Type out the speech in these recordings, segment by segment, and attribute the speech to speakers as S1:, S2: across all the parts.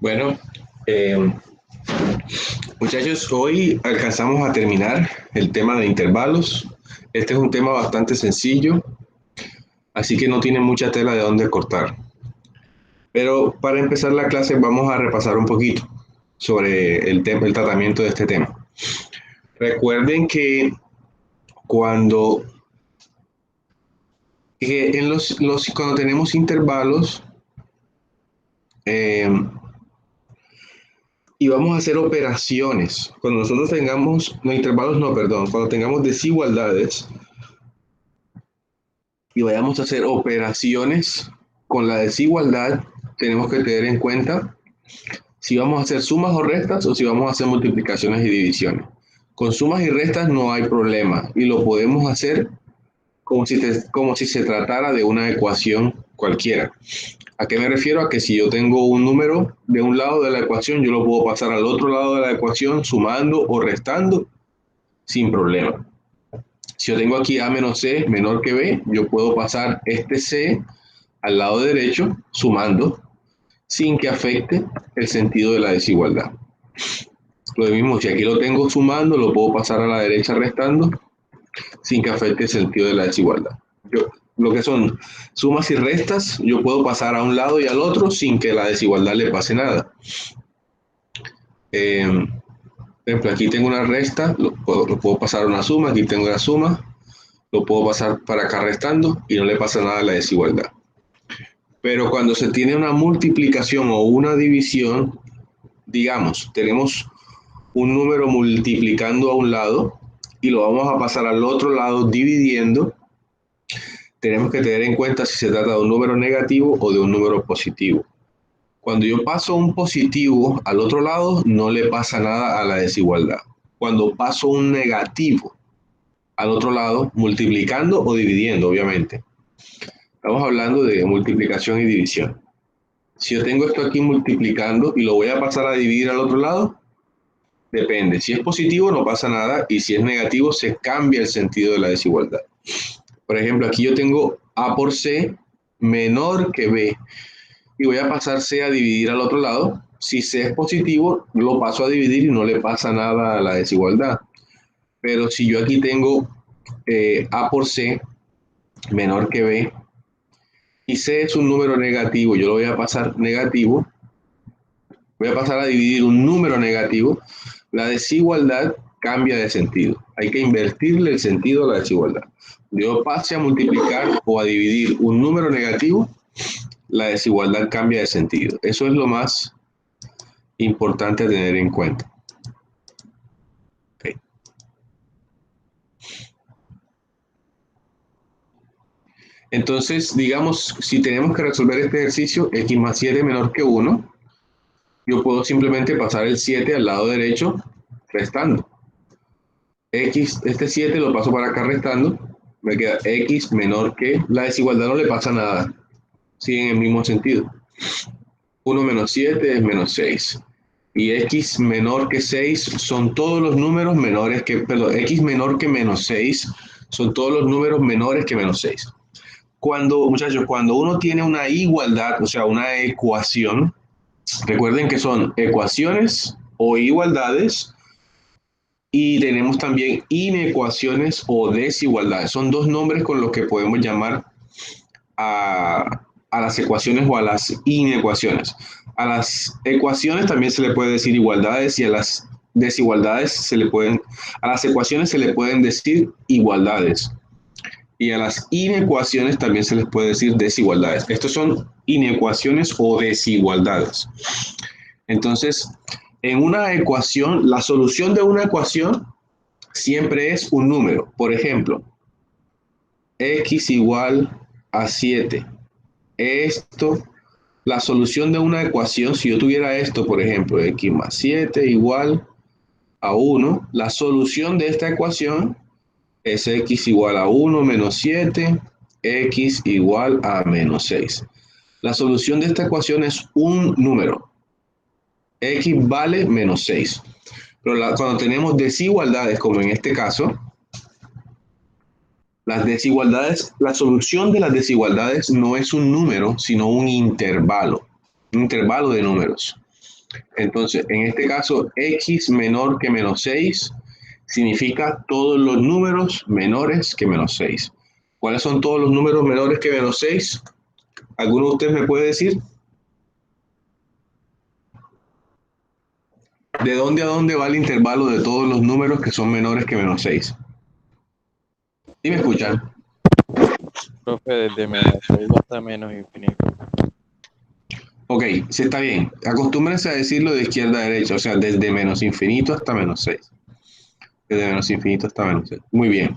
S1: Bueno, eh, muchachos, hoy alcanzamos a terminar el tema de intervalos. Este es un tema bastante sencillo, así que no tiene mucha tela de dónde cortar. Pero para empezar la clase vamos a repasar un poquito sobre el tratamiento de este tema. Recuerden que cuando, cuando tenemos intervalos, eh, y vamos a hacer operaciones. Cuando nosotros tengamos, no intervalos, no, perdón, cuando tengamos desigualdades y vayamos a hacer operaciones con la desigualdad, tenemos que tener en cuenta si vamos a hacer sumas o restas o si vamos a hacer multiplicaciones y divisiones. Con sumas y restas no hay problema y lo podemos hacer como si se tratara de una ecuación cualquiera. ¿A qué me refiero? A que si yo tengo un número de un lado de la ecuación, yo lo puedo pasar al otro lado de la ecuación sumando o restando sin problema. Si yo tengo aquí a menos c menor que b, yo puedo pasar este c al lado derecho sumando sin que afecte el sentido de la desigualdad. Lo mismo, si aquí lo tengo sumando, lo puedo pasar a la derecha restando sin que afecte el sentido de la desigualdad. Lo que son sumas y restas, yo puedo pasar a un lado y al otro sin que la desigualdad le pase nada. Por ejemplo, aquí tengo una resta, lo puedo pasar a una suma, aquí tengo la suma, lo puedo pasar para acá restando y no le pasa nada a la desigualdad. Pero cuando se tiene una multiplicación o una división, digamos, tenemos un número multiplicando a un lado y lo vamos a pasar al otro lado dividiendo, tenemos que tener en cuenta si se trata de un número negativo o de un número positivo. Cuando yo paso un positivo al otro lado, no le pasa nada a la desigualdad. Cuando paso un negativo al otro lado, multiplicando o dividiendo, obviamente. Estamos hablando de multiplicación y división. Si yo tengo esto aquí multiplicando y lo voy a pasar a dividir al otro lado, depende. Si es positivo no pasa nada y si es negativo se cambia el sentido de la desigualdad. Por ejemplo, aquí yo tengo A por C menor que B y voy a pasar C a dividir al otro lado. Si C es positivo, lo paso a dividir y no le pasa nada a la desigualdad. Pero si yo aquí tengo A por C menor que B y C es un número negativo, yo lo voy a pasar negativo, voy a pasar a dividir un número negativo, la desigualdad cambia de sentido. Hay que invertirle el sentido a la desigualdad. Yo pase a multiplicar o a dividir un número negativo, la desigualdad cambia de sentido. Eso es lo más importante a tener en cuenta. Okay. Entonces, digamos, si tenemos que resolver este ejercicio, x más 7 menor que 1, yo puedo simplemente pasar el 7 al lado derecho restando. Este 7 lo paso para acá restando, me queda x menor que, la desigualdad no le pasa nada, sigue en el mismo sentido. 1 menos 7 es menos 6. Y x menor que 6 son todos los números menores que, perdón, x menor que menos 6 son todos los números menores que menos 6. Cuando, muchachos, cuando uno tiene una igualdad, o sea, una ecuación, recuerden que son ecuaciones o igualdades y tenemos también inecuaciones o desigualdades. Son dos nombres con los que podemos llamar a las ecuaciones o a las inecuaciones. A las ecuaciones también se le puede decir igualdades y a las desigualdades a las ecuaciones se le pueden decir igualdades. Y a las inecuaciones también se les puede decir desigualdades. Estos son inecuaciones o desigualdades. Entonces, en una ecuación, la solución de una ecuación siempre es un número. Por ejemplo, x igual a 7. Esto, la solución de una ecuación, si yo tuviera esto, por ejemplo, x más 7 igual a 1, la solución de esta ecuación es x igual a 1 menos 7, x igual a menos 6. La solución de esta ecuación es un número. X vale menos 6. Pero cuando tenemos desigualdades, como en este caso, las desigualdades, la solución de las desigualdades no es un número, sino un intervalo de números. Entonces, en este caso, x menor que menos 6 significa todos los números menores que menos 6. ¿Cuáles son todos los números menores que menos 6? ¿Alguno de ustedes me puede decir? ¿De dónde a dónde va el intervalo de todos los números que son menores que menos 6? ¿Sí me escuchan?
S2: Profe, desde menos 6 hasta menos infinito.
S1: Ok, sí está bien. Acostúmbrense a decirlo de izquierda a derecha, o sea, desde menos infinito hasta menos 6. Desde menos infinito hasta menos 6. Muy bien.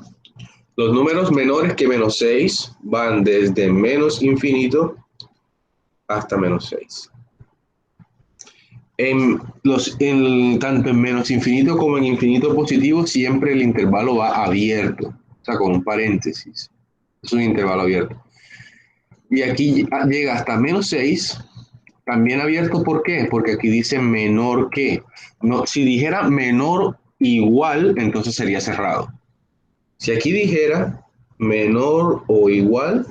S1: Los números menores que menos 6 van desde menos infinito hasta menos 6. Tanto en menos infinito como en infinito positivo, siempre el intervalo va abierto, o sea, con un paréntesis. Es un intervalo abierto. Y aquí llega hasta menos 6, también abierto. ¿Por qué? Porque aquí dice menor que. No, si dijera menor igual, entonces sería cerrado. Si aquí dijera menor o igual,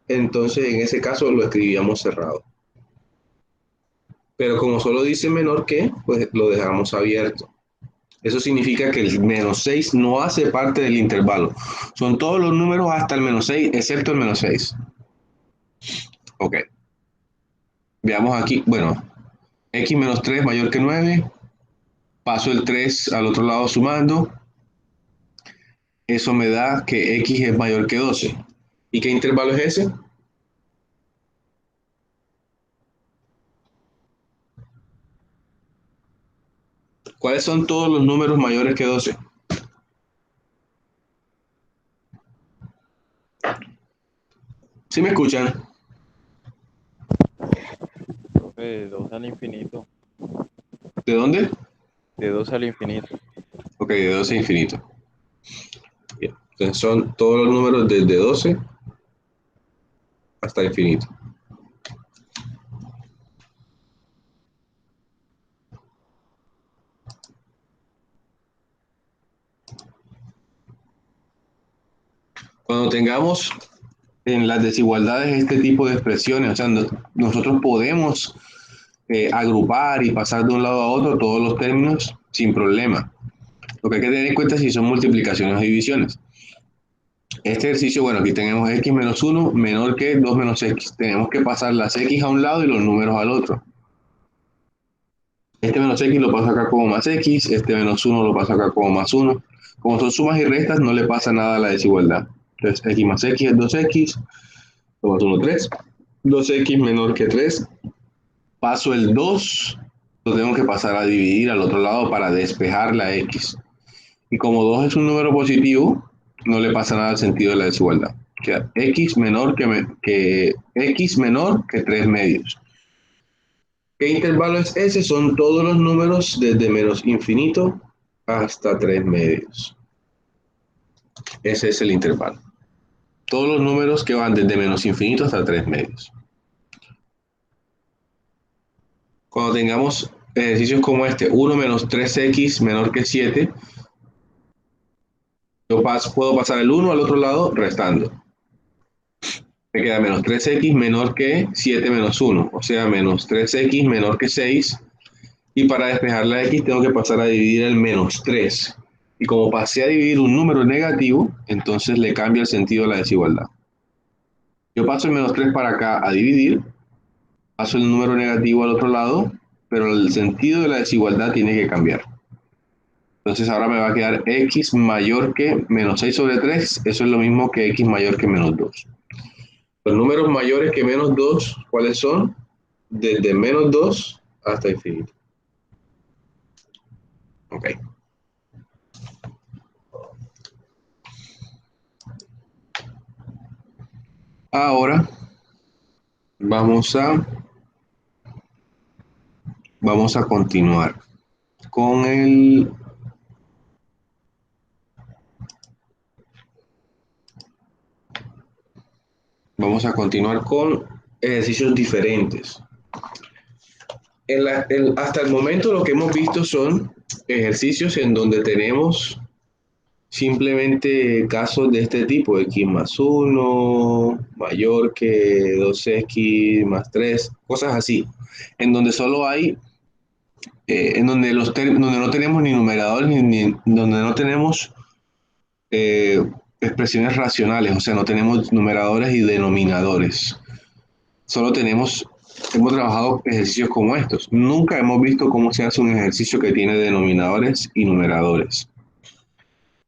S1: entonces en ese caso lo escribíamos cerrado. Pero como solo dice menor que, pues lo dejamos abierto. Eso significa que el menos 6 no hace parte del intervalo. Son todos los números hasta el menos 6, excepto el menos 6. Ok. Veamos aquí. Bueno, x menos 3 mayor que 9. Paso el 3 al otro lado sumando. Eso me da que x es mayor que 12. ¿Y qué intervalo es ese? ¿Cuáles son todos los números mayores que 12? ¿Sí me escuchan?
S2: Profe, de 2 al infinito.
S1: ¿De dónde?
S2: De 2 al infinito.
S1: Ok, de 12 a infinito. Bien. Entonces son todos los números desde 12 hasta infinito. Cuando tengamos en las desigualdades este tipo de expresiones, o sea, nosotros podemos agrupar y pasar de un lado a otro todos los términos sin problema. Lo que hay que tener en cuenta es si son multiplicaciones o divisiones. Este ejercicio, bueno, aquí tenemos x menos 1 menor que 2 menos x. Tenemos que pasar las x a un lado y los números al otro. Este menos x lo paso acá como más x, este menos 1 lo paso acá como más 1. Como son sumas y restas, no le pasa nada a la desigualdad. Entonces, x más x es 2x, más 1, 3. 2x menor que 3. Paso el 2, lo tengo que pasar a dividir al otro lado para despejar la x. Y como 2 es un número positivo, no le pasa nada al sentido de la desigualdad. Queda x menor x menor que 3 medios. ¿Qué intervalo es ese? Son todos los números desde menos infinito hasta 3 medios. Ese es el intervalo. Todos los números que van desde menos infinito hasta 3 medios. Cuando tengamos ejercicios como este, 1 menos 3x menor que 7, yo puedo pasar el 1 al otro lado restando. Me queda menos 3x menor que 7 menos 1, o sea, menos 3x menor que 6. Y para despejar la x tengo que pasar a dividir el menos 3. Y como pasé a dividir un número negativo, entonces le cambia el sentido de la desigualdad. Yo paso el menos 3 para acá a dividir, paso el número negativo al otro lado, pero el sentido de la desigualdad tiene que cambiar. Entonces ahora me va a quedar x mayor que menos 6 sobre 3, eso es lo mismo que x mayor que menos 2. Los números mayores que menos 2, ¿cuáles son? Desde menos 2 hasta infinito. Ok. Ahora vamos a continuar con vamos a continuar con ejercicios diferentes. Hasta el momento lo que hemos visto son ejercicios en donde tenemos simplemente casos de este tipo, x más 1 mayor que 2x más 3, cosas así, en donde solo hay en donde, donde no tenemos ni numeradores, donde no tenemos expresiones racionales, o sea, no tenemos numeradores y denominadores. Solo hemos trabajado ejercicios como estos. Nunca hemos visto cómo se hace un ejercicio que tiene denominadores y numeradores.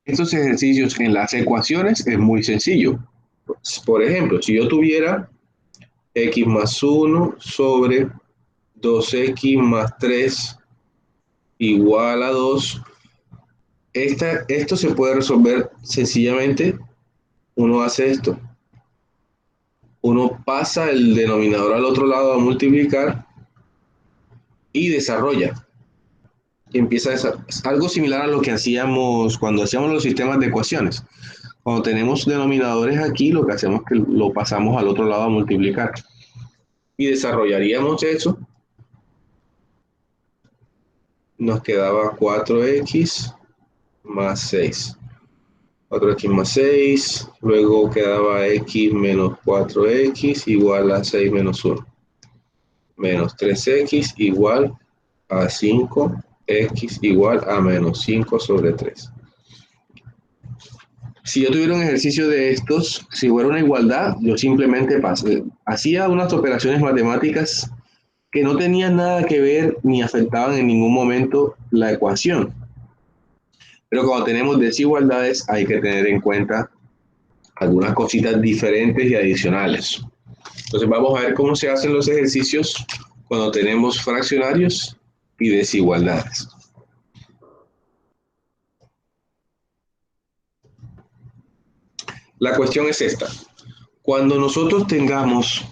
S1: Estos ejercicios en las ecuaciones es muy sencillo. Por ejemplo, si yo tuviera x más 1 sobre 2x más 3 igual a 2, esto se puede resolver sencillamente. Uno hace esto. Uno pasa el denominador al otro lado a multiplicar y desarrolla. Y empieza algo similar a lo que hacíamos cuando hacíamos los sistemas de ecuaciones. Cuando tenemos denominadores aquí, lo que hacemos es que lo pasamos al otro lado a multiplicar. Y desarrollaríamos eso. Nos quedaba 4x más 6. 4x más 6. Luego quedaba x menos 4x igual a 6 menos 1. Menos 3x igual a 5x igual a menos 5 sobre 3. Si yo tuviera un ejercicio de estos, si fuera una igualdad, yo simplemente hacía unas operaciones matemáticas que no tenían nada que ver ni afectaban en ningún momento la ecuación. Pero cuando tenemos desigualdades hay que tener en cuenta algunas cositas diferentes y adicionales. Entonces vamos a ver cómo se hacen los ejercicios cuando tenemos fraccionarios y desigualdades. La cuestión es esta. Cuando nosotros tengamos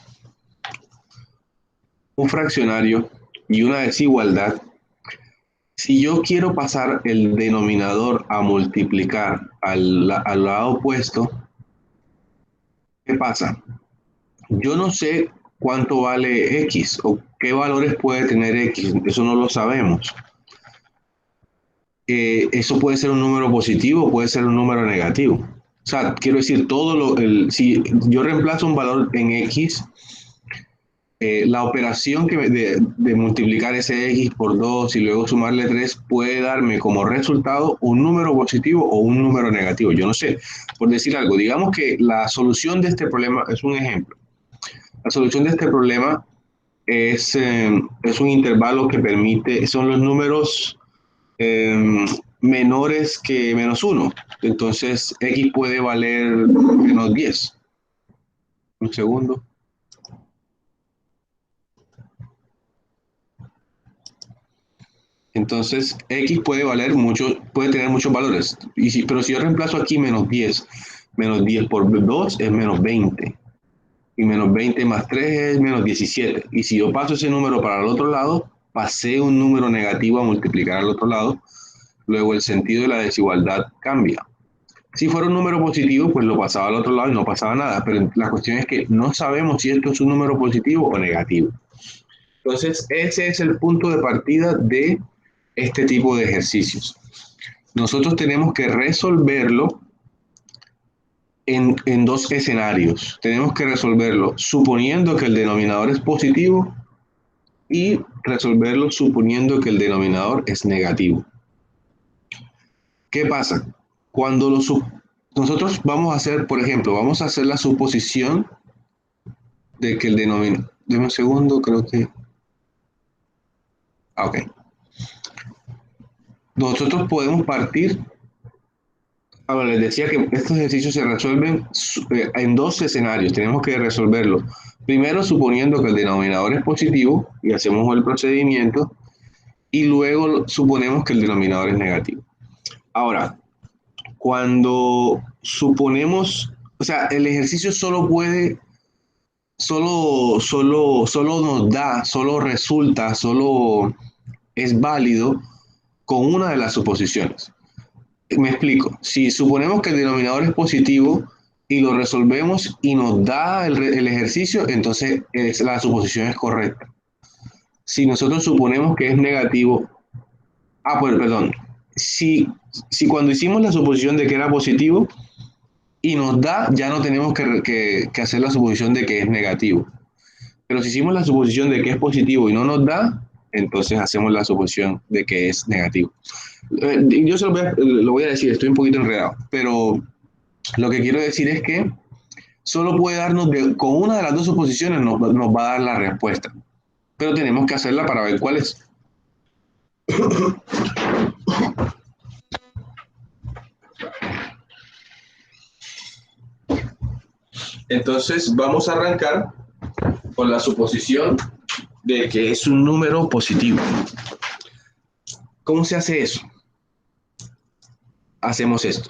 S1: un fraccionario y una desigualdad, si yo quiero pasar el denominador a multiplicar al lado opuesto, ¿qué pasa? Yo no sé cuánto vale X o qué valores puede tener X, eso no lo sabemos. Eso puede ser un número positivo, puede ser un número negativo. O sea, quiero decir, si yo reemplazo un valor en X, la operación de multiplicar ese X por 2 y luego sumarle 3 puede darme como resultado un número positivo o un número negativo. Yo no sé, por decir algo, digamos que la solución de este problema es un ejemplo. La solución de este problema es un intervalo que permite, son los números menores que menos 1. Entonces, X puede valer menos 10. Un segundo. Entonces, X puede valer mucho, puede tener muchos valores. Pero si yo reemplazo aquí menos 10 por 2 es menos 20. Y menos 20 más 3 es menos 17. Y si yo paso ese número para el otro lado, pasé un número negativo a multiplicar al otro lado, luego el sentido de la desigualdad cambia. Si fuera un número positivo, pues lo pasaba al otro lado y no pasaba nada. Pero la cuestión es que no sabemos si esto es un número positivo o negativo. Entonces, ese es el punto de partida de este tipo de ejercicios. Nosotros tenemos que resolverlo en dos escenarios. Tenemos que resolverlo suponiendo que el denominador es positivo y resolverlo suponiendo que el denominador es negativo. ¿Qué pasa? Cuando nosotros vamos a hacer, por ejemplo, vamos a hacer la suposición de que el denominador... Deme un segundo, creo que... Ok. Nosotros podemos partir... Ahora, les decía que estos ejercicios se resuelven en dos escenarios. Tenemos que resolverlo. Primero, suponiendo que el denominador es positivo y hacemos el procedimiento. Y luego suponemos que el denominador es negativo. Ahora, cuando suponemos, o sea, el ejercicio solo nos da, solo resulta, solo es válido con una de las suposiciones. Me explico. Si suponemos que el denominador es positivo y lo resolvemos y nos da el ejercicio, entonces la suposición es correcta. Si nosotros suponemos que es negativo, pues perdón, si cuando hicimos la suposición de que era positivo y nos da, ya no tenemos que hacer la suposición de que es negativo. Pero si hicimos la suposición de que es positivo y no nos da, entonces hacemos la suposición de que es negativo. Yo se lo voy a decir, estoy un poquito enredado, pero lo que quiero decir es que solo puede darnos, con una de las dos suposiciones nos va a dar la respuesta, pero tenemos que hacerla para ver cuál es. Entonces vamos a arrancar con la suposición de que es un número positivo. ¿Cómo se hace eso? Hacemos esto.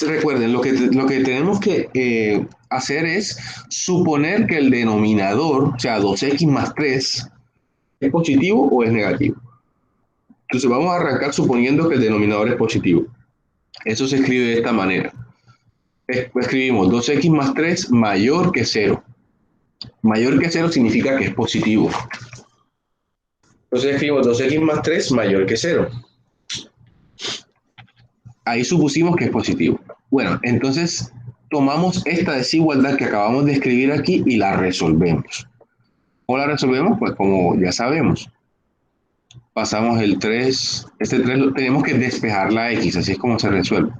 S1: Recuerden, lo que tenemos que hacer es suponer que el denominador, o sea, 2x más 3, ¿es positivo o es negativo? Entonces vamos a arrancar suponiendo que el denominador es positivo. Eso se escribe de esta manera. Escribimos 2x más 3 mayor que 0. Mayor que 0 significa que es positivo. Entonces escribimos 2x más 3 mayor que 0. Ahí supusimos que es positivo. Bueno, entonces tomamos esta desigualdad que acabamos de escribir aquí y la resolvemos. ¿Cómo la resolvemos? Pues como ya sabemos. Pasamos el 3, este 3 tenemos que despejar la x, así es como se resuelve.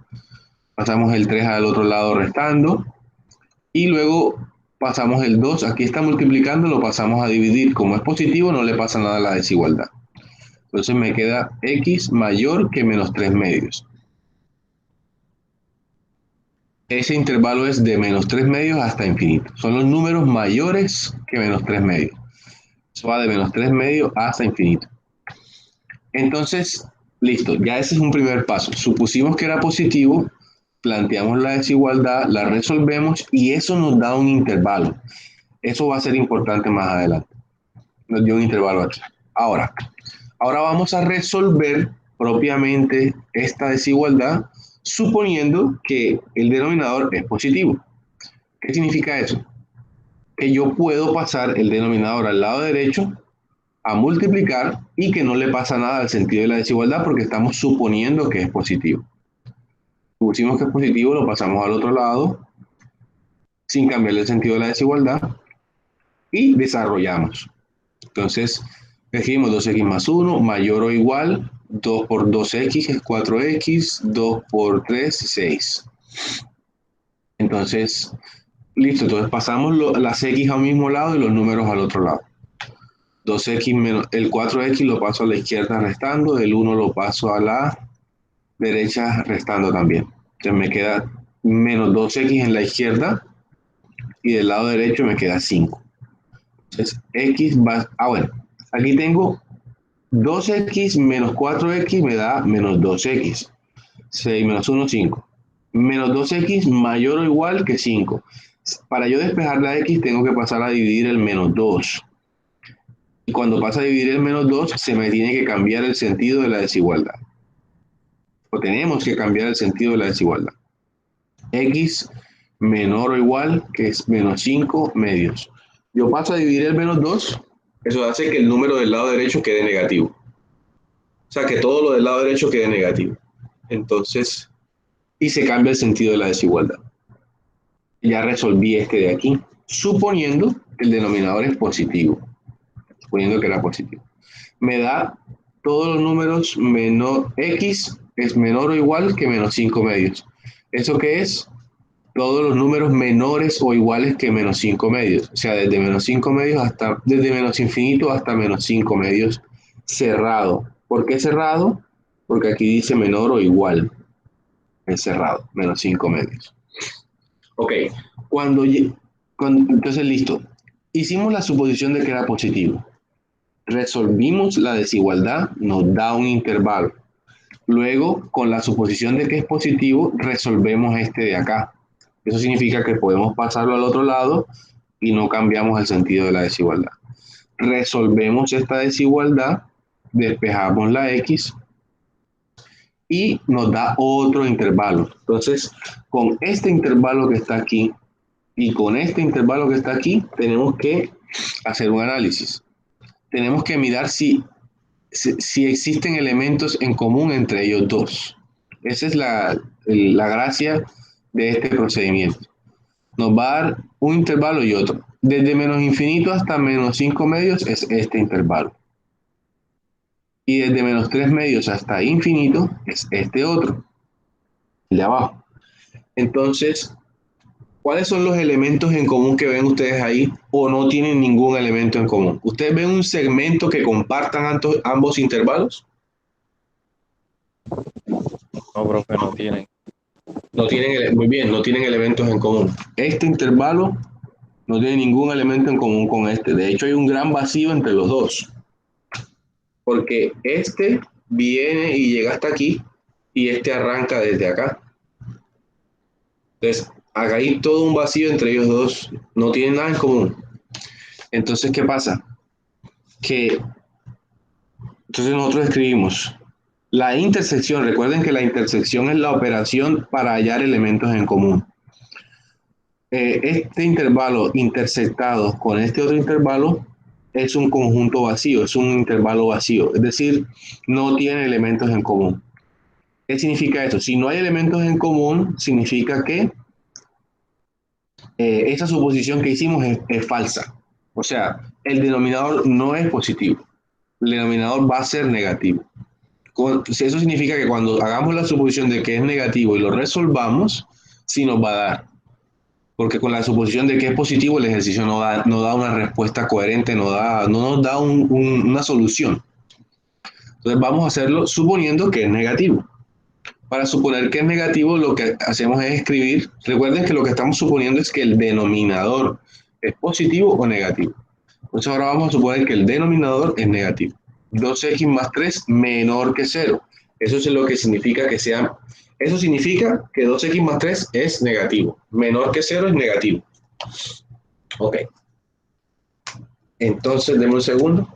S1: Pasamos el 3 al otro lado restando y luego pasamos el 2, aquí está multiplicando, lo pasamos a dividir. Como es positivo no le pasa nada a la desigualdad. Entonces me queda x mayor que menos 3 medios. Ese intervalo es de menos 3 medios hasta infinito. Son los números mayores que menos 3 medios. Eso va de menos 3 medios hasta infinito. Entonces, listo, ya ese es un primer paso. Supusimos que era positivo, planteamos la desigualdad, la resolvemos y eso nos da un intervalo. Eso va a ser importante más adelante. Nos dio un intervalo aquí. Ahora vamos a resolver propiamente esta desigualdad suponiendo que el denominador es positivo. ¿Qué significa eso? Que yo puedo pasar el denominador al lado derecho a multiplicar y que no le pasa nada al sentido de la desigualdad porque estamos suponiendo que es positivo. Pusimos que es positivo, lo pasamos al otro lado sin cambiar el sentido de la desigualdad y desarrollamos. Entonces, escribimos 2x más 1 mayor o igual, 2 por 2x es 4x, 2 por 3, 6. Entonces, listo, entonces pasamos las x a un mismo lado y los números al otro lado. 2x menos el 4x lo paso a la izquierda restando, el 1 lo paso a la derecha restando también. Entonces me queda menos 2x en la izquierda y del lado derecho me queda 5. Entonces x va, bueno, aquí tengo 2x menos 4x me da menos 2x. 6 menos 1, 5. Menos 2x mayor o igual que 5. Para yo despejar la x tengo que pasar a dividir el menos 2. Y cuando pasa a dividir el menos 2 se me tiene que cambiar el sentido de la desigualdad. O tenemos que cambiar el sentido de la desigualdad. X menor o igual que es menos 5 medios. Yo paso a dividir el menos 2, eso hace que el número del lado derecho quede negativo. O sea, que todo lo del lado derecho quede negativo. Entonces, y se cambia el sentido de la desigualdad. Ya resolví este de aquí, suponiendo que el denominador es positivo. Suponiendo que era positivo. Me da todos los números menos x es menor o igual que menos 5 medios. ¿Eso qué es? Todos los números menores o iguales que menos 5 medios. O sea, desde menos 5 medios hasta, desde menos infinito hasta menos 5 medios cerrado. ¿Por qué cerrado? Porque aquí dice menor o igual. Es cerrado, menos 5 medios. Ok, entonces listo. Hicimos la suposición de que era positivo. Resolvimos la desigualdad, nos da un intervalo. Luego, con la suposición de que es positivo, resolvemos este de acá. Eso significa que podemos pasarlo al otro lado y no cambiamos el sentido de la desigualdad. Resolvemos esta desigualdad, despejamos la x y nos da otro intervalo. Entonces, con este intervalo que está aquí y con este intervalo que está aquí, tenemos que hacer un análisis. Tenemos que mirar si existen elementos en común entre ellos dos. Esa es la gracia de este procedimiento. Nos va a dar un intervalo y otro. Desde menos infinito hasta menos 5 medios es este intervalo. Y desde menos 3 medios hasta infinito es este otro, el de abajo. Entonces, ¿cuáles son los elementos en común que ven ustedes ahí o no tienen ningún elemento en común? ¿Ustedes ven un segmento que compartan ambos intervalos?
S2: No, profe, no tienen.
S1: No tienen, muy bien, no tienen elementos en común. Este intervalo no tiene ningún elemento en común con este. De hecho, hay un gran vacío entre los dos. Porque este viene y llega hasta aquí y este arranca desde acá. Entonces, acá hay todo un vacío entre ellos dos. No tienen nada en común. Entonces, ¿qué pasa? Que entonces nosotros escribimos la intersección. Recuerden que la intersección es la operación para hallar elementos en común. Este intervalo intersectado con este otro intervalo es un conjunto vacío, es un intervalo vacío, es decir, no tiene elementos en común. ¿Qué significa eso? Si no hay elementos en común, significa que esta suposición que hicimos es falsa. O sea, el denominador no es positivo, el denominador va a ser negativo. Eso significa que cuando hagamos la suposición de que es negativo y lo resolvamos, sí nos va a dar. Porque con la suposición de que es positivo, el ejercicio no da una respuesta coherente, no nos da una solución. Entonces vamos a hacerlo suponiendo que es negativo. Para suponer que es negativo, lo que hacemos es escribir. Recuerden que lo que estamos suponiendo es que el denominador es positivo o negativo. Entonces ahora vamos a suponer que el denominador es negativo. 2x más 3 menor que 0. Eso es lo que significa que sea. Eso significa que 2x más 3 es negativo. Menor que 0 es negativo. Ok. Entonces, deme un segundo.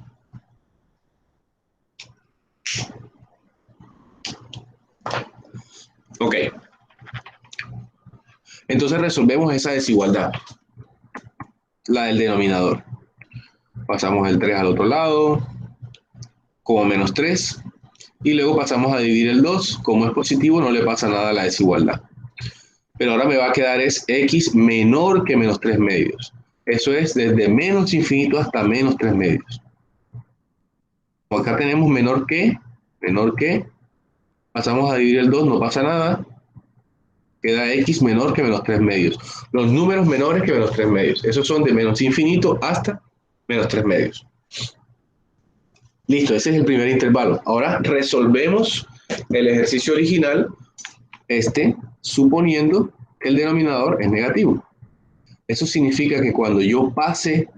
S1: Ok. Entonces resolvemos esa desigualdad, la del denominador. Pasamos el 3 al otro lado, como menos 3, y luego pasamos a dividir el 2. Como es positivo, no le pasa nada a la desigualdad. Pero ahora me va a quedar es x menor que menos 3 medios. Eso es desde menos infinito hasta menos 3 medios. Como acá tenemos menor que, pasamos a dividir el 2, no pasa nada. Queda x menor que menos 3 medios. Los números menores que menos 3 medios. Esos son de menos infinito hasta menos 3 medios. Listo, ese es el primer intervalo. Ahora resolvemos el ejercicio original, suponiendo que el denominador es negativo. Eso significa que cuando yo pase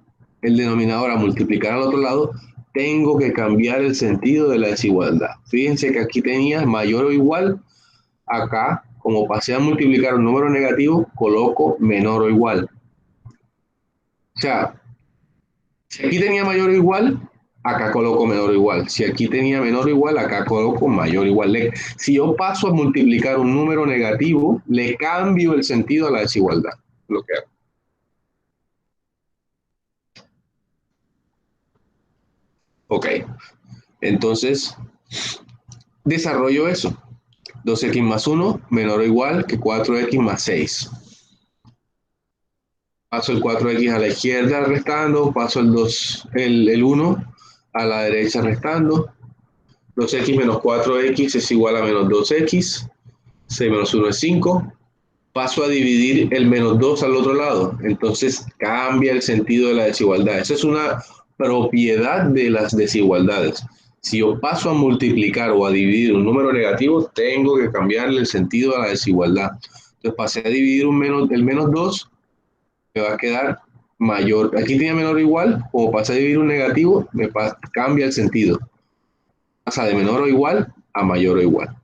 S1: el denominador a multiplicar al otro lado, tengo que cambiar el sentido de la desigualdad. Fíjense que aquí tenía mayor o igual, acá, como pasé a multiplicar un número negativo, coloco menor o igual. O sea, si aquí tenía mayor o igual, acá coloco menor o igual. Si aquí tenía menor o igual, acá coloco mayor o igual. Si yo paso a multiplicar un número negativo, le cambio el sentido a la desigualdad. Lo que hago. Ok, entonces desarrollo eso. 2x más 1 menor o igual que 4x más 6. Paso el 4x a la izquierda restando, paso el 1 a la derecha restando. 2x menos 4x es igual a menos 2x. 6 menos 1 es 5. Paso a dividir el menos 2 al otro lado. Entonces cambia el sentido de la desigualdad. Esa es una propiedad de las desigualdades. Si yo paso a multiplicar o a dividir un número negativo, tengo que cambiarle el sentido a la desigualdad. Entonces pasé a dividir el menos 2, me va a quedar mayor. Aquí tenía menor o igual, como pasé a dividir un negativo, cambia el sentido. Pasa de menor o igual a mayor o igual.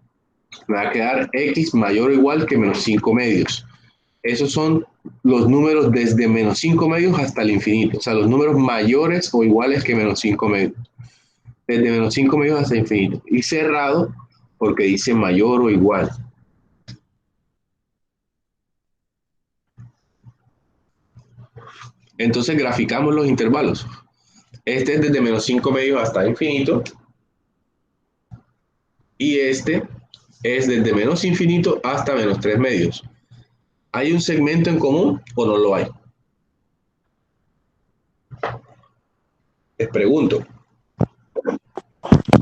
S1: Me va a quedar x mayor o igual que menos 5 medios. Esos son los números desde menos 5 medios hasta el infinito. O sea, los números mayores o iguales que menos 5 medios. Desde menos 5 medios hasta infinito. Y cerrado porque dice mayor o igual. Entonces graficamos los intervalos. Este es desde menos 5 medios hasta infinito. Y este es desde menos infinito hasta menos 3 medios. ¿Hay un segmento en común o no lo hay? Les pregunto.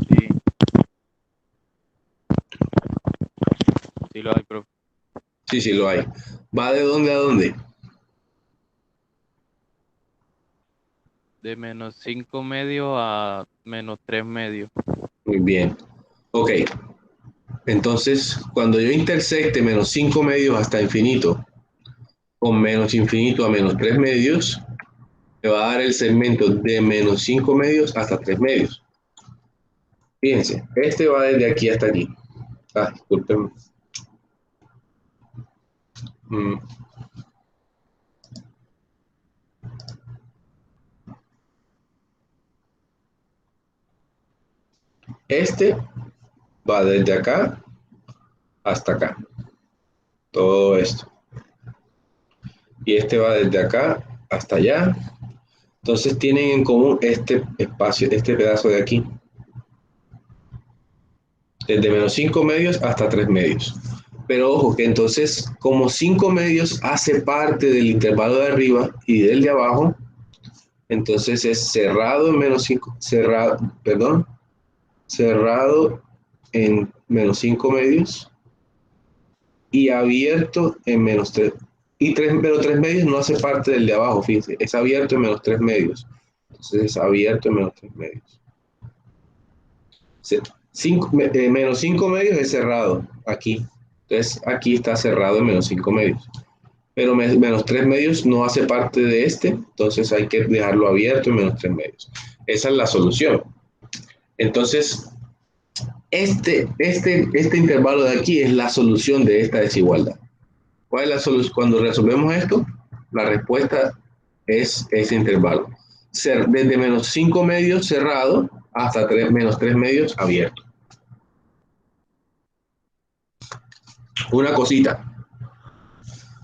S2: Sí. Sí lo hay, profe.
S1: Sí, sí, lo hay. ¿Va de dónde a dónde?
S2: De menos 5 medios a menos 3 medios.
S1: Muy bien. Ok. Entonces, cuando yo intersecte menos 5 medios hasta infinito con menos infinito a menos 3 medios, me va a dar el segmento de menos 5 medios hasta 3 medios. Fíjense, este va desde aquí hasta aquí. Ah, disculpen. Mm, Este va desde acá hasta acá. Todo esto. Y este va desde acá hasta allá. Entonces tienen en común este espacio, este pedazo de aquí. Desde menos 5 medios hasta 3 medios. Pero ojo que entonces, como 5 medios hace parte del intervalo de arriba y del de abajo, entonces es cerrado en menos 5, cerrado, perdón, cerrado en menos 5 medios y abierto en menos 3. Y 3, pero 3 medios no hace parte del de abajo, fíjense, es abierto en menos 3 medios. Entonces es abierto en menos 3 medios. Menos 5 medios es cerrado aquí. Entonces aquí está cerrado en menos 5 medios. Pero menos 3 medios no hace parte de este, entonces hay que dejarlo abierto en menos 3 medios. Esa es la solución. Entonces, este intervalo de aquí es la solución de esta desigualdad. ¿Cuál es la solución? Cuando resolvemos esto, la respuesta es ese intervalo. Desde menos 5 medios cerrado hasta menos 3 medios abierto. Una cosita,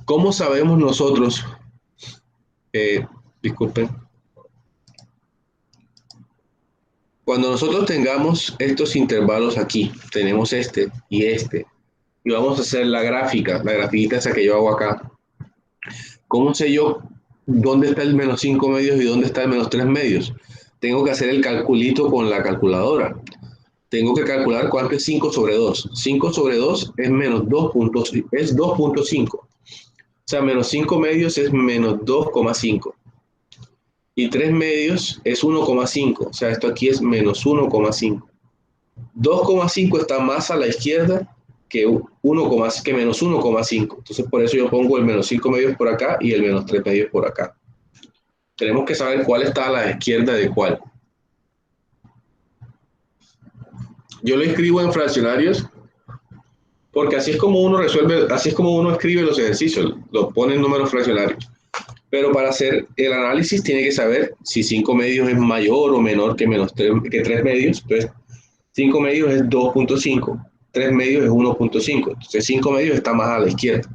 S1: ¿cómo sabemos nosotros, eh, disculpen, cuando nosotros tengamos estos intervalos aquí, tenemos este, y vamos a hacer la gráfica, la grafiquita esa que yo hago acá, ¿cómo sé yo dónde está el menos 5 medios y dónde está el menos 3 medios? Tengo que hacer el calculito con la calculadora. Tengo que calcular cuánto es 5 sobre 2. 5 sobre 2 es menos 2 puntos, es 2.5. O sea, menos 5 medios es menos 2,5. Y 3 medios es 1,5. O sea, esto aquí es menos 1,5. 2,5 está más a la izquierda que, que menos 1,5. Entonces, por eso yo pongo el menos 5 medios por acá y el menos 3 medios por acá. Tenemos que saber cuál está a la izquierda de cuál. Yo lo escribo en fraccionarios porque así es como uno resuelve, así es como uno escribe los ejercicios, lo pone en números fraccionarios. Pero para hacer el análisis tiene que saber si 5 medios es mayor o menor que, que 3 medios. Entonces, 5 medios es 2.5, 3 medios es 1.5. Entonces, 5 medios está más a la izquierda.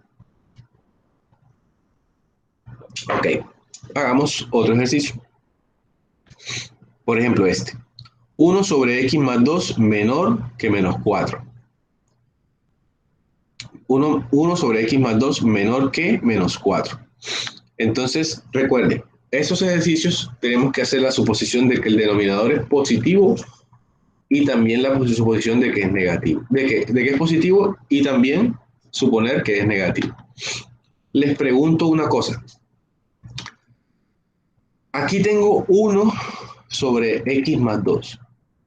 S1: Ok, hagamos otro ejercicio. Por ejemplo, este. 1 sobre x más 2 menor que menos 4. 1 sobre x más 2 menor que menos 4. Entonces, recuerde, estos ejercicios tenemos que hacer la suposición de que el denominador es positivo y también la suposición de que es negativo. De que es positivo y también suponer que es negativo. Les pregunto una cosa. Aquí tengo 1 sobre x más 2.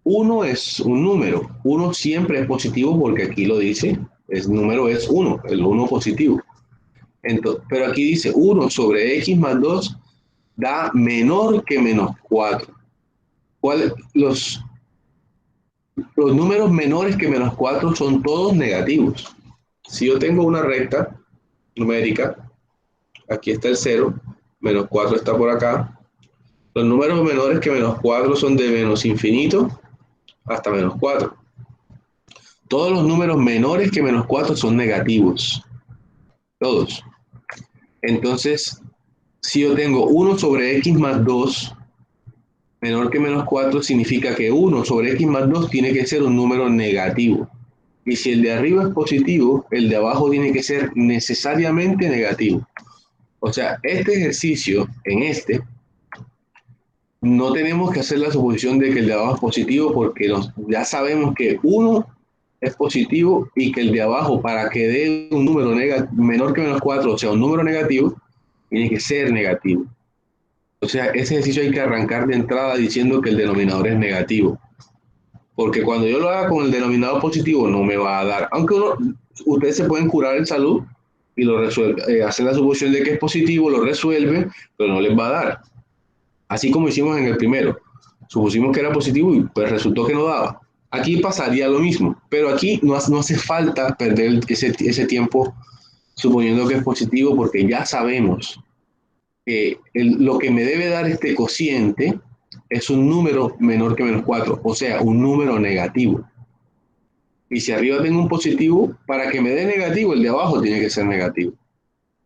S1: 1 es un número. 1 siempre es positivo porque aquí lo dice. El número es 1, el 1 positivo. Entonces, pero aquí dice 1 sobre x más 2 da menor que menos 4. Los números menores que menos 4 son todos negativos. Si yo tengo una recta numérica, aquí está el 0, menos 4 está por acá. Los números menores que menos 4 son de menos infinito hasta menos 4. Todos los números menores que menos 4 son negativos. Todos. Entonces, si yo tengo 1 sobre x más 2 menor que menos 4, significa que 1 sobre x más 2 tiene que ser un número negativo. Y si el de arriba es positivo, el de abajo tiene que ser necesariamente negativo. O sea, este ejercicio, no tenemos que hacer la suposición de que el de abajo es positivo porque ya sabemos que 1 es positivo y que el de abajo, para que dé un número menor que menos 4, o sea, un número negativo, tiene que ser negativo. O sea, ese ejercicio hay que arrancar de entrada diciendo que el denominador es negativo. Porque cuando yo lo haga con el denominador positivo, no me va a dar. Aunque ustedes se pueden curar en salud y lo resuelven, hacen la suposición de que es positivo, lo resuelven, pero no les va a dar. Así como hicimos en el primero. Supusimos que era positivo y pues resultó que no daba. Aquí pasaría lo mismo, pero aquí no hace falta perder ese tiempo suponiendo que es positivo porque ya sabemos que lo que me debe dar este cociente es un número menor que menos 4, o sea, un número negativo. Y si arriba tengo un positivo, para que me dé negativo, el de abajo tiene que ser negativo.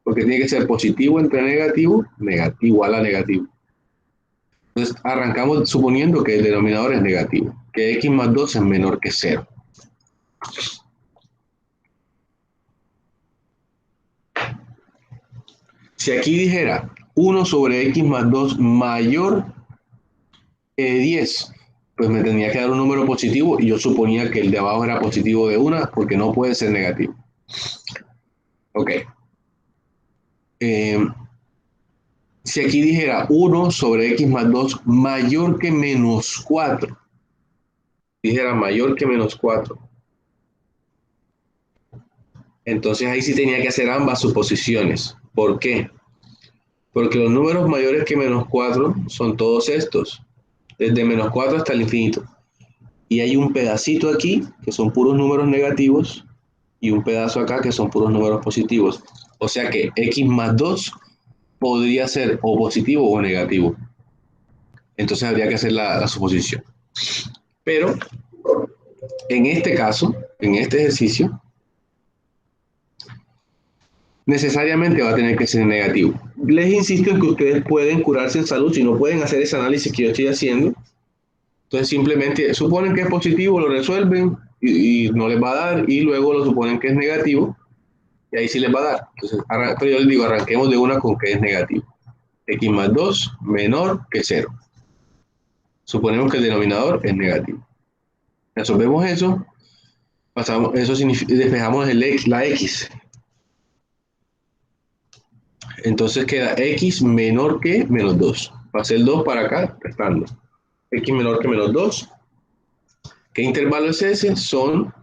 S1: Porque tiene que ser positivo entre negativo, negativo a la negativo. Entonces arrancamos suponiendo que el denominador es negativo, que x más 2 es menor que 0. Si aquí dijera 1 sobre x más 2 mayor que 10, pues me tendría que dar un número positivo y yo suponía que el de abajo era positivo de una porque no puede ser negativo. Ok. Eh, si aquí dijera 1 sobre x más 2 mayor que menos 4, dijera mayor que menos 4, entonces ahí sí tenía que hacer ambas suposiciones. ¿Por qué? Porque los números mayores que menos 4 son todos estos, desde menos 4 hasta el infinito. Y hay un pedacito aquí que son puros números negativos y un pedazo acá que son puros números positivos. O sea que x más 2 podría ser o positivo o negativo. Entonces habría que hacer la suposición. Pero en este caso, en este ejercicio, necesariamente va a tener que ser negativo. Les insisto en que ustedes pueden curarse en salud si no pueden hacer ese análisis que yo estoy haciendo. Entonces simplemente suponen que es positivo, lo resuelven y no les va a dar y luego lo suponen que es negativo y ahí sí les va a dar. Entonces pero yo les digo, arranquemos de una con que es negativo. X más 2 menor que 0. Suponemos que el denominador es negativo. Resolvemos eso, pasamos, eso despejamos la X. Entonces queda X menor que menos 2. Pasé el 2 para acá, restando. X menor que menos 2. ¿Qué intervalo es ese? Son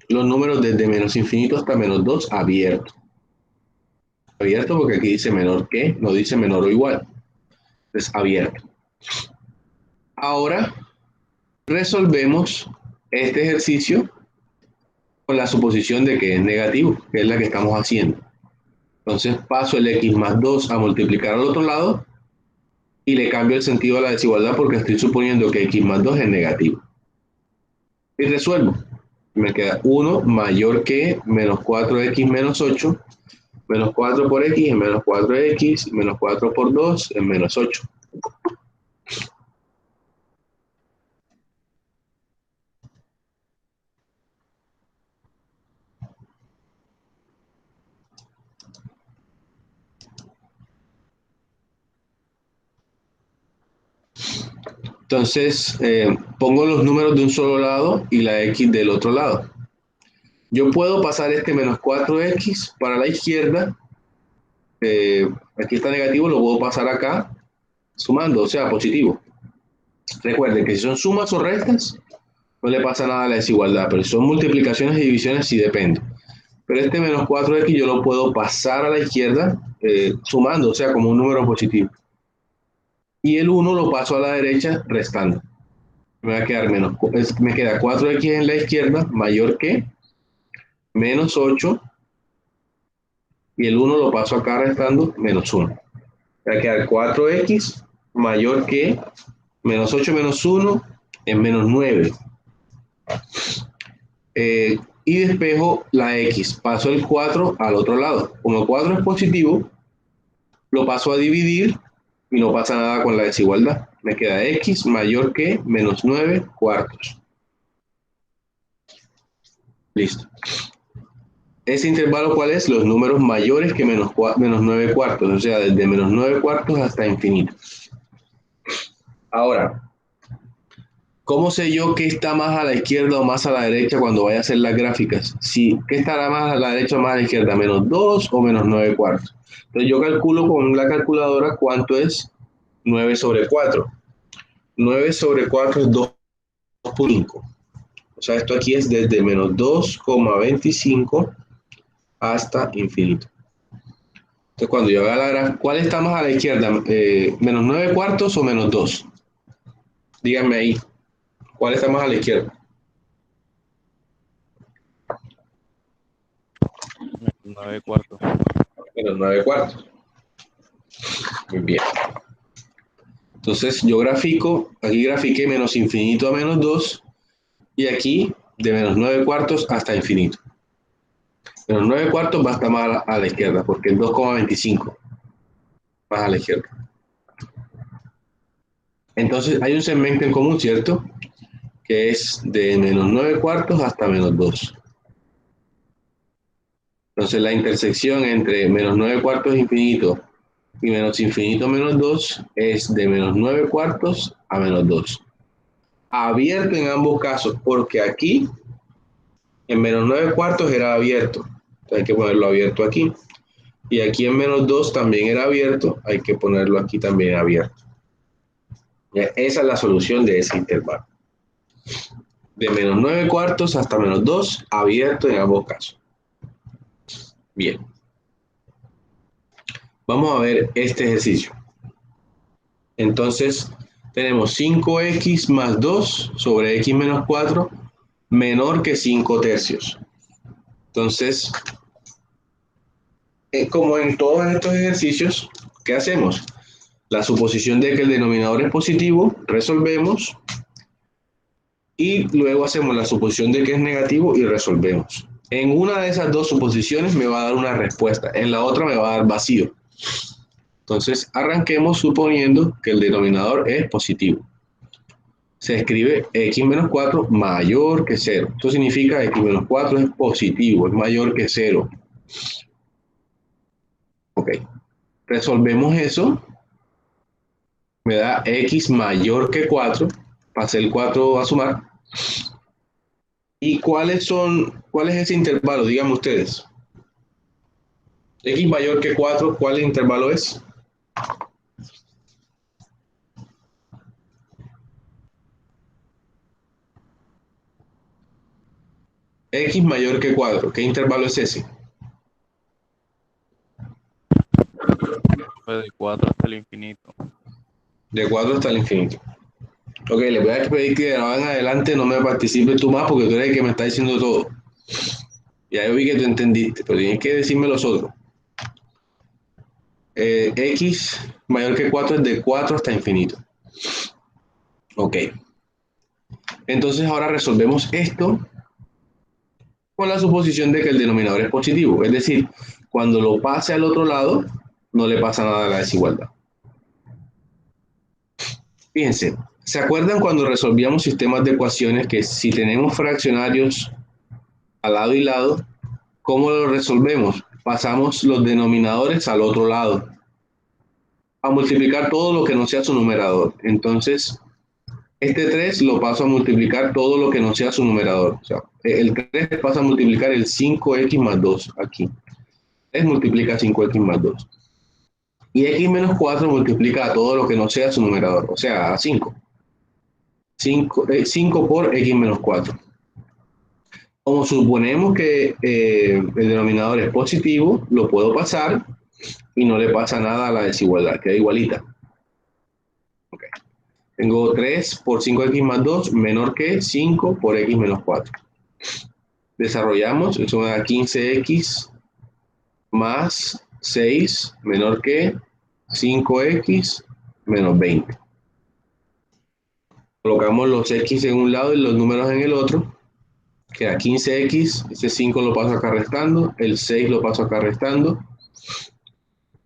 S1: los números desde menos infinito hasta menos 2 abiertos. Abierto porque aquí dice menor que, no dice menor o igual. Es abierto. Ahora resolvemos este ejercicio con la suposición de que es negativo, que es la que estamos haciendo. Entonces paso el x más 2 a multiplicar al otro lado y le cambio el sentido a la desigualdad porque estoy suponiendo que x más 2 es negativo. Y resuelvo. Me queda 1 mayor que menos 4x menos 8. Menos 4 por x es menos 4x, menos 4 por 2 es menos 8. Entonces, pongo los números de un solo lado y la x del otro lado. Yo puedo pasar este menos 4x para la izquierda. Aquí está negativo, lo puedo pasar acá sumando, o sea, positivo. Recuerden que si son sumas o restas, no le pasa nada a la desigualdad, pero si son multiplicaciones y divisiones, sí depende. Pero este menos 4x yo lo puedo pasar a la izquierda sumando, o sea, como un número positivo. Y el 1 lo paso a la derecha restando. Me va a quedar me queda 4x en la izquierda mayor que menos 8 y el 1 lo paso acá restando menos 1. Me va a quedar 4x mayor que menos 8 menos 1 es menos 9. Y despejo la x, paso el 4 al otro lado. Como el 4 es positivo, lo paso a dividir y no pasa nada con la desigualdad. Me queda x mayor que menos 9 cuartos. Listo. ¿Ese intervalo cuál es? Los números mayores que menos 9 cuartos, o sea, desde menos 9 cuartos hasta infinito. Ahora, ¿Cómo sé yo qué está más a la izquierda o más a la derecha cuando vaya a hacer las gráficas? Si, ¿qué estará más a la derecha o más a la izquierda? ¿Menos 2 o menos 9 cuartos? Entonces yo calculo con la calculadora cuánto es 9 sobre 4. 9 sobre 4 es 2,5. O sea, esto aquí es desde menos 2,25 hasta infinito. Entonces cuando yo haga la gráfica, ¿cuál está más a la izquierda? ¿Menos 9 cuartos o menos 2? Díganme ahí, ¿cuál está más a la izquierda?
S2: Menos 9 cuartos.
S1: Menos 9 cuartos. Muy bien. Entonces yo grafico, aquí grafiqué menos infinito a menos 2 y aquí de menos 9 cuartos hasta infinito. Menos 9 cuartos va a estar más a la izquierda porque es 2,25 más a la izquierda. Entonces hay un segmento en común, ¿cierto? Que es de menos 9 cuartos hasta menos 2. Entonces la intersección entre menos 9 cuartos infinito y menos infinito menos 2 es de menos 9 cuartos a menos 2. Abierto en ambos casos, porque aquí en menos 9 cuartos era abierto. Entonces hay que ponerlo abierto aquí. Y aquí en menos 2 también era abierto, hay que ponerlo aquí también abierto. Esa es la solución de ese intervalo. De menos 9 cuartos hasta menos 2, abierto en ambos casos. Bien. Vamos a ver este ejercicio. Entonces, tenemos 5x más 2 sobre x menos 4 menor que 5 tercios. Entonces, como en todos estos ejercicios, ¿qué hacemos? La suposición de que el denominador es positivo, resolvemos, y luego hacemos la suposición de que es negativo y resolvemos. En una de esas dos suposiciones me va a dar una respuesta, en la otra me va a dar vacío. Entonces, arranquemos suponiendo que el denominador es positivo. Se escribe x menos 4 mayor que 0. Esto significa que x menos 4 es positivo, es mayor que 0. Ok. Resolvemos eso. Me da x mayor que 4. Pasé el 4 a sumar. ¿Y cuál es ese intervalo? Díganme ustedes. X mayor que 4, ¿cuál intervalo es? X mayor que 4, ¿qué intervalo es ese?
S2: Pues de 4 hasta el infinito.
S1: De 4 hasta el infinito. Ok, le voy a pedir que de ahora en adelante no me participes tú más porque tú eres el que me está diciendo todo. Ya yo vi que tú entendiste, pero tienes que decirme los otros. X mayor que 4 es de 4 hasta infinito. Ok. Entonces ahora resolvemos esto con la suposición de que el denominador es positivo. Es decir, cuando lo pase al otro lado, no le pasa nada a la desigualdad. Fíjense, ¿se acuerdan cuando resolvíamos sistemas de ecuaciones que si tenemos fraccionarios al lado y lado, ¿cómo lo resolvemos? Pasamos los denominadores al otro lado, a multiplicar todo lo que no sea su numerador. Entonces, este 3 lo paso a multiplicar todo lo que no sea su numerador. O sea, el 3 pasa a multiplicar el 5x más 2 aquí. 3 multiplica 5x más 2. Y x menos 4 multiplica a todo lo que no sea su numerador, o sea, a 5. 5 por x menos 4. Como suponemos que el denominador es positivo, lo puedo pasar y no le pasa nada a la desigualdad, queda igualita. Okay. Tengo 3 por 5x más 2 menor que 5 por x menos 4. Desarrollamos, eso me da 15x más 6 menor que 5x menos 20. Colocamos los x en un lado y los números en el otro. Queda 15x, ese 5 lo paso acá restando, el 6 lo paso acá restando.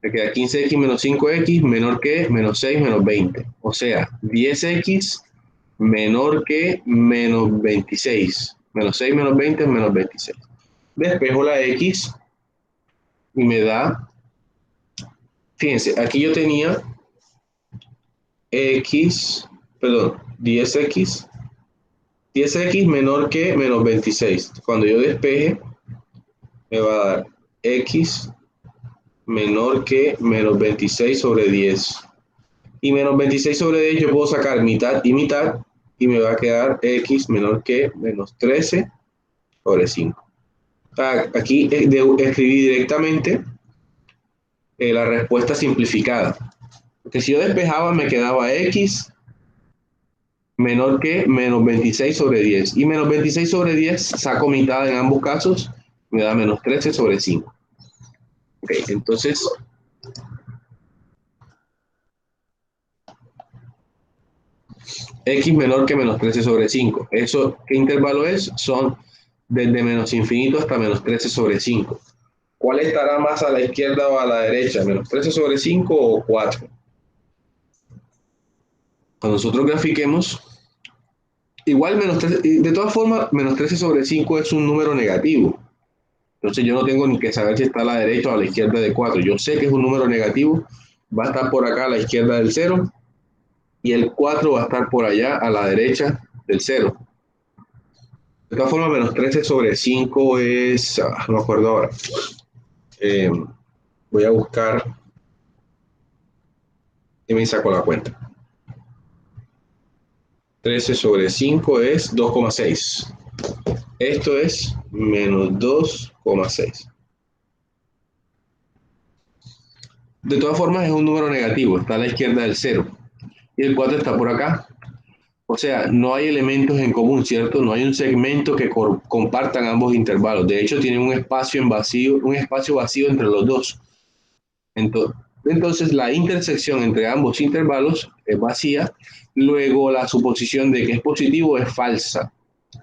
S1: Me queda 15x menos 5x menor que menos 6 menos 20. O sea, 10x menor que menos 26. Menos 6 menos 20 es menos 26. Despejo la x y me da, fíjense, aquí yo tenía x, perdón, 10x 10x menor que menos 26. Cuando yo despeje, me va a dar x menor que menos 26 sobre 10. Y menos 26 sobre 10 yo puedo sacar mitad y me va a quedar x menor que menos 13 sobre 5. Aquí escribí directamente la respuesta simplificada. Porque si yo despejaba me quedaba x menor que menos 26 sobre 10. Y menos 26 sobre 10 saco mitad en ambos casos, me da menos 13 sobre 5. Ok, entonces x menor que menos 13 sobre 5. ¿Eso qué intervalo es? Son desde menos infinito hasta menos 13 sobre 5. ¿Cuál estará más a la izquierda o a la derecha? ¿Menos 13 sobre 5 o 4? Cuando nosotros grafiquemos, igual menos 13, de todas formas, menos 13 sobre 5 es un número negativo. Entonces yo no tengo ni que saber si está a la derecha o a la izquierda de 4. Yo sé que es un número negativo, va a estar por acá a la izquierda del 0 y el 4 va a estar por allá a la derecha del 0. De todas formas, menos 13 sobre 5 es, no me acuerdo ahora. Eh, Voy a buscar y me saco la cuenta. 13 sobre 5 es 2,6. Esto es menos 2,6. De todas formas, es un número negativo, está a la izquierda del 0. Y el 4 está por acá. O sea, no hay elementos en común, ¿cierto? No hay un segmento que compartan ambos intervalos. De hecho, tienen un espacio vacío entre los dos. Entonces, la intersección entre ambos intervalos es vacía. Luego, la suposición de que es positivo es falsa.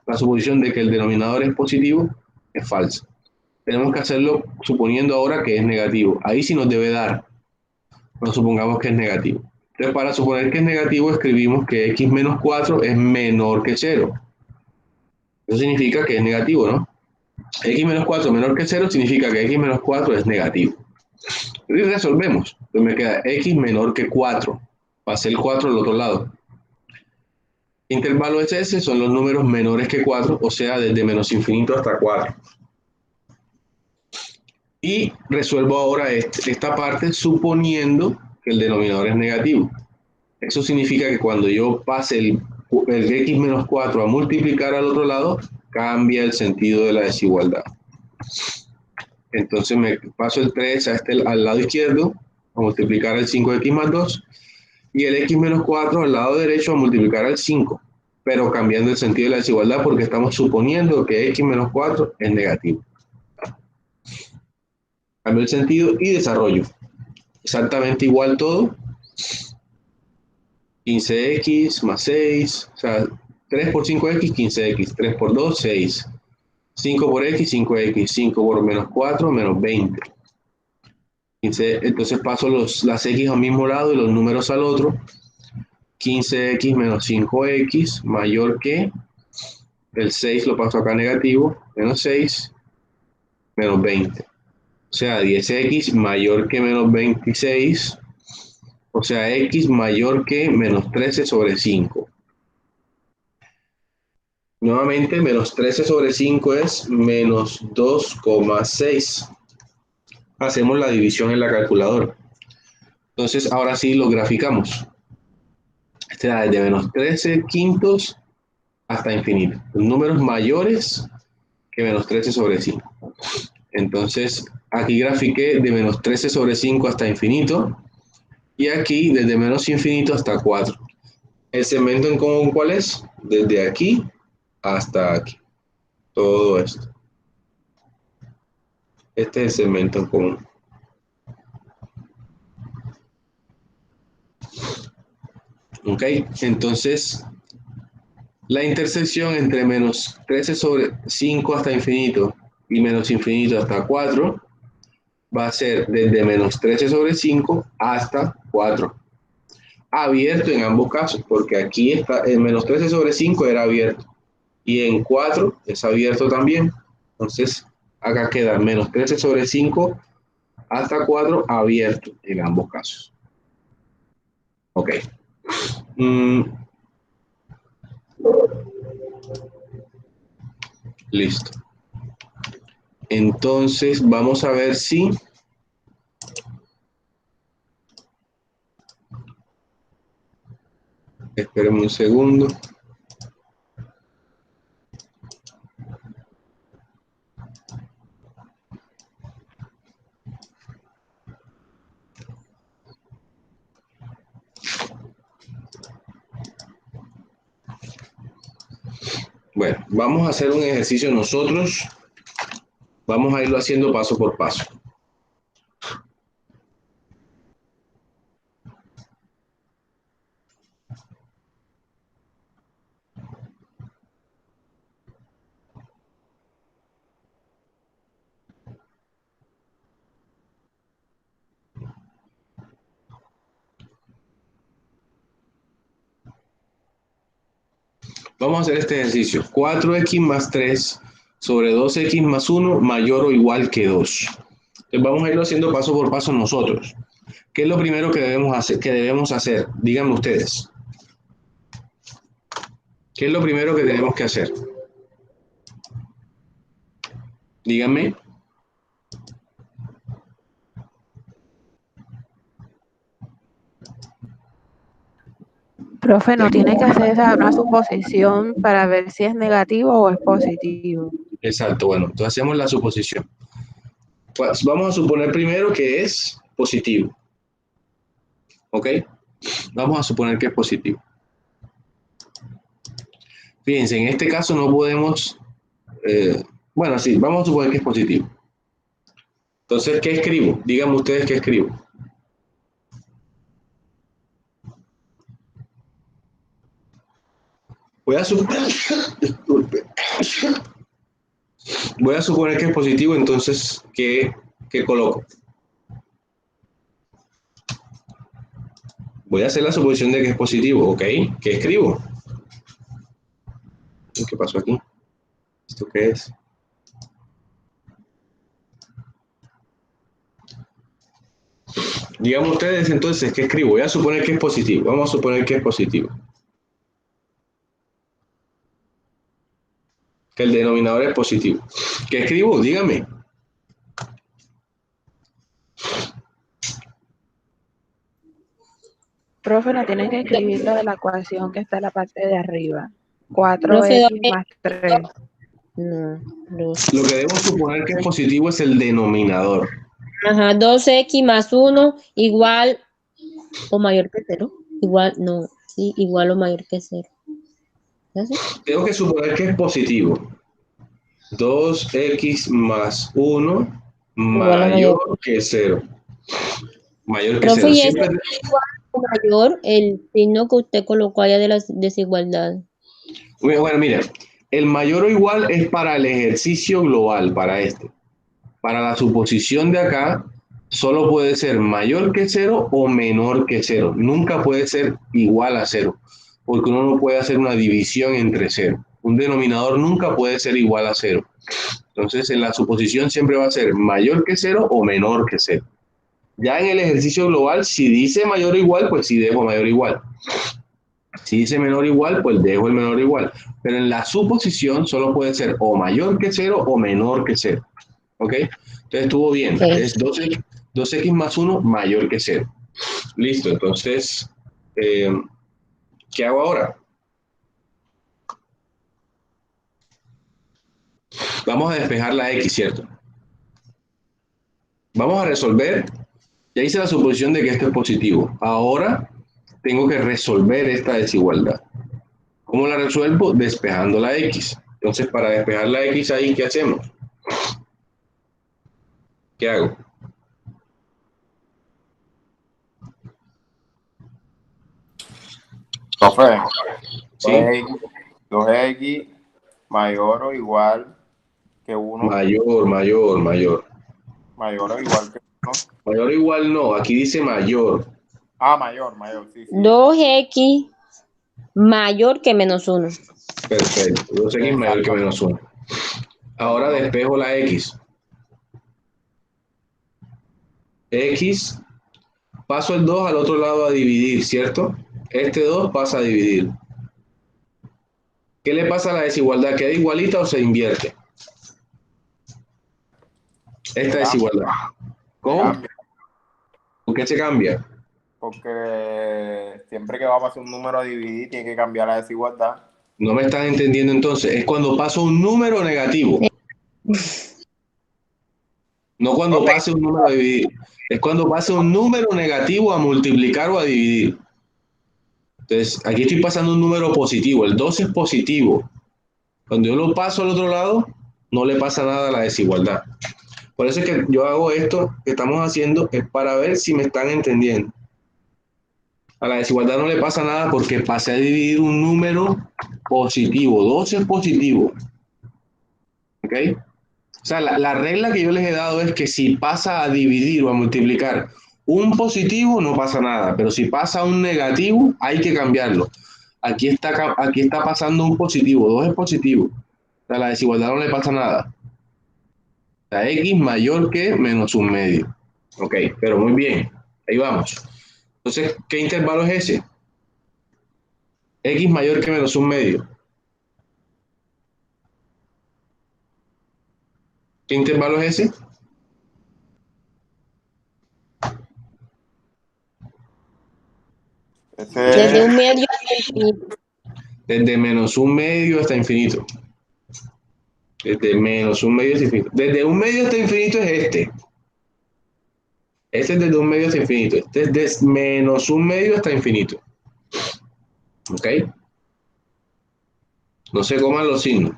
S1: La suposición de que el denominador es positivo es falsa. Tenemos que hacerlo suponiendo ahora que es negativo. Ahí sí nos debe dar, pero supongamos que es negativo. Entonces, para suponer que es negativo, escribimos que x menos 4 es menor que 0. Eso significa que es negativo, ¿no? X menos 4 menor que 0 significa que x menos 4 es negativo. Y resolvemos. Entonces me queda x menor que 4. Pasé el 4 al otro lado. Intervalo es ese, son los números menores que 4, o sea, desde menos infinito hasta 4. Y resuelvo ahora esta parte suponiendo que el denominador es negativo. Eso significa que cuando yo pase el x menos 4 a multiplicar al otro lado, cambia el sentido de la desigualdad. Entonces me paso el 3 al lado izquierdo, a multiplicar el 5x más 2, y el x menos 4 al lado derecho a multiplicar al 5, pero cambiando el sentido de la desigualdad porque estamos suponiendo que x menos 4 es negativo. Cambio el sentido y desarrollo. Exactamente igual todo. 15x más 6, o sea, 3 por 5x, 15x, 3 por 2, 6. 5 por x, 5x, 5 por menos 4, menos 20. 15, entonces paso las x al mismo lado y los números al otro. 15x menos 5x mayor que el 6 lo paso acá negativo, menos 6, menos 20. O sea, 10x mayor que menos 26, o sea, x mayor que menos 13 sobre 5. Nuevamente, menos 13 sobre 5 es menos 2,6. Hacemos la división en la calculadora. Entonces, ahora sí lo graficamos. Este da desde menos 13 quintos hasta infinito. Los números mayores que menos 13 sobre 5. Entonces, aquí grafiqué de menos 13 sobre 5 hasta infinito. Y aquí desde menos infinito hasta 4. ¿El segmento en común cuál es? Desde aquí hasta aquí. Todo esto. Este es el segmento en común. Ok, entonces la intersección entre menos 13 sobre 5 hasta infinito y menos infinito hasta 4 va a ser desde menos 13 sobre 5 hasta 4. Abierto en ambos casos, porque aquí está el menos 13 sobre 5 era abierto y en 4 es abierto también. Entonces acá queda menos 13 sobre 5 hasta 4 abierto en ambos casos. Ok. Listo. Entonces, vamos a ver si... Espérenme un segundo. Bueno, vamos a hacer un ejercicio nosotros. Vamos a irlo haciendo paso por paso. Vamos a hacer este ejercicio. 4x más 3 sobre 2x más 1 mayor o igual que 2. Entonces vamos a irlo haciendo paso por paso nosotros. ¿Qué es lo primero que debemos hacer? Díganme ustedes. ¿Qué es lo primero que tenemos que hacer? Díganme.
S3: Profe, no tiene que hacer una suposición para ver si es negativo o es positivo.
S1: Exacto, bueno, entonces hacemos la suposición. Pues vamos a suponer primero que es positivo. ¿Ok? Vamos a suponer que es positivo. Fíjense, en este caso no podemos... bueno, sí, vamos a suponer que es positivo. Entonces, ¿qué escribo? Díganme ustedes qué escribo. Voy a suponer... Disculpe. Voy a suponer que es positivo, entonces, ¿qué coloco? Voy a hacer la suposición de que es positivo, ¿ok? ¿Qué escribo? ¿Qué pasó aquí? ¿Esto qué es? Digamos ustedes entonces, ¿qué escribo? Voy a suponer que es positivo. Vamos a suponer que es positivo. Que el denominador es positivo. ¿Qué escribo? Dígame.
S3: Profe, no tienen que escribir lo de la ecuación que está en la parte de arriba.
S4: Profe,
S3: 4x más 3.
S4: no,
S1: Lo que debo suponer que es positivo es el denominador.
S4: Ajá, 2x más 1 igual o mayor que 0. Igual, no, sí, igual o mayor que 0. ¿Así?
S1: Tengo que suponer que es positivo. 2x más 1
S4: Igual o mayor.
S1: mayor que 0. Mayor que
S4: Profe,
S1: 0.
S4: ¿y ese
S1: Siempre...
S4: es igual o mayor el signo que usted colocó allá de la desigualdad?
S1: Bueno, mira, el mayor o igual es para el ejercicio global, para este. Para la suposición de acá, solo puede ser mayor que 0 o menor que 0. Nunca puede ser igual a 0, porque uno no puede hacer una división entre 0. Un denominador nunca puede ser igual a 0. Entonces, en la suposición siempre va a ser mayor que 0 o menor que 0. Ya en el ejercicio global, si dice mayor o igual, pues sí dejo mayor o igual. Si dice menor o igual, pues dejo el menor o igual. Pero en la suposición solo puede ser o mayor que 0 o menor que 0. ¿Ok? Entonces estuvo bien.
S4: Okay.
S1: Es 2x más 1 mayor que 0. Listo. Entonces, ¿qué hago ahora? Vamos a despejar la x, ¿cierto? Vamos a resolver. Ya hice la suposición de que esto es positivo. Ahora tengo que resolver esta desigualdad. ¿Cómo la resuelvo? Despejando la x. Entonces, para despejar la x ahí, ¿qué hacemos? ¿Qué hago?
S5: Profe,
S1: ¿Sí?
S5: 2x mayor o igual que 1.
S1: Mayor, mayor, mayor.
S5: Mayor o igual que 1.
S1: Mayor o igual no, aquí dice mayor.
S5: Ah, mayor, sí, sí.
S4: 2x mayor que menos 1.
S1: Perfecto, 2x mayor que menos 1. Ahora despejo la x. X, paso el 2 al otro lado a dividir, ¿cierto? Este 2 pasa a dividir. ¿Qué le pasa a la desigualdad? ¿Queda igualita o se invierte? esta desigualdad. ¿Cómo?
S5: Cambia,
S1: ¿Por qué se cambia?
S5: porque siempre que va a pasar un número a dividir, tiene que cambiar la desigualdad.
S1: No me están entendiendo entonces. Es cuando pasa un número negativo. No cuando
S5: Ok.
S1: pase un número a dividir. Es cuando pase un número negativo a multiplicar o a dividir. Entonces, aquí estoy pasando un número positivo. El 2 es positivo. Cuando yo lo paso al otro lado, no le pasa nada a la desigualdad. Por eso es que yo hago esto que estamos haciendo, es para ver si me están entendiendo. A la desigualdad no le pasa nada porque pasé a dividir un número positivo. 2 es positivo. ¿Ok? O sea, la regla que yo les he dado es que si pasa a dividir o a multiplicar un positivo, no pasa nada. Pero si pasa un negativo, hay que cambiarlo. Aquí está pasando un positivo. 2 es positivo. O sea, a la desigualdad no le pasa nada. La x mayor que menos un medio. Ok, pero muy bien. Ahí vamos. Entonces, ¿qué intervalo es ese? X mayor que menos un medio. ¿Qué intervalo es ese?
S4: Desde
S5: Ese
S4: un medio hasta infinito.
S1: Desde menos un medio hasta infinito. Desde menos un medio hasta infinito. Desde un medio hasta infinito es este. Este es desde un medio hasta infinito. Este es desde menos un medio hasta infinito. ¿Ok? No se coman los signos.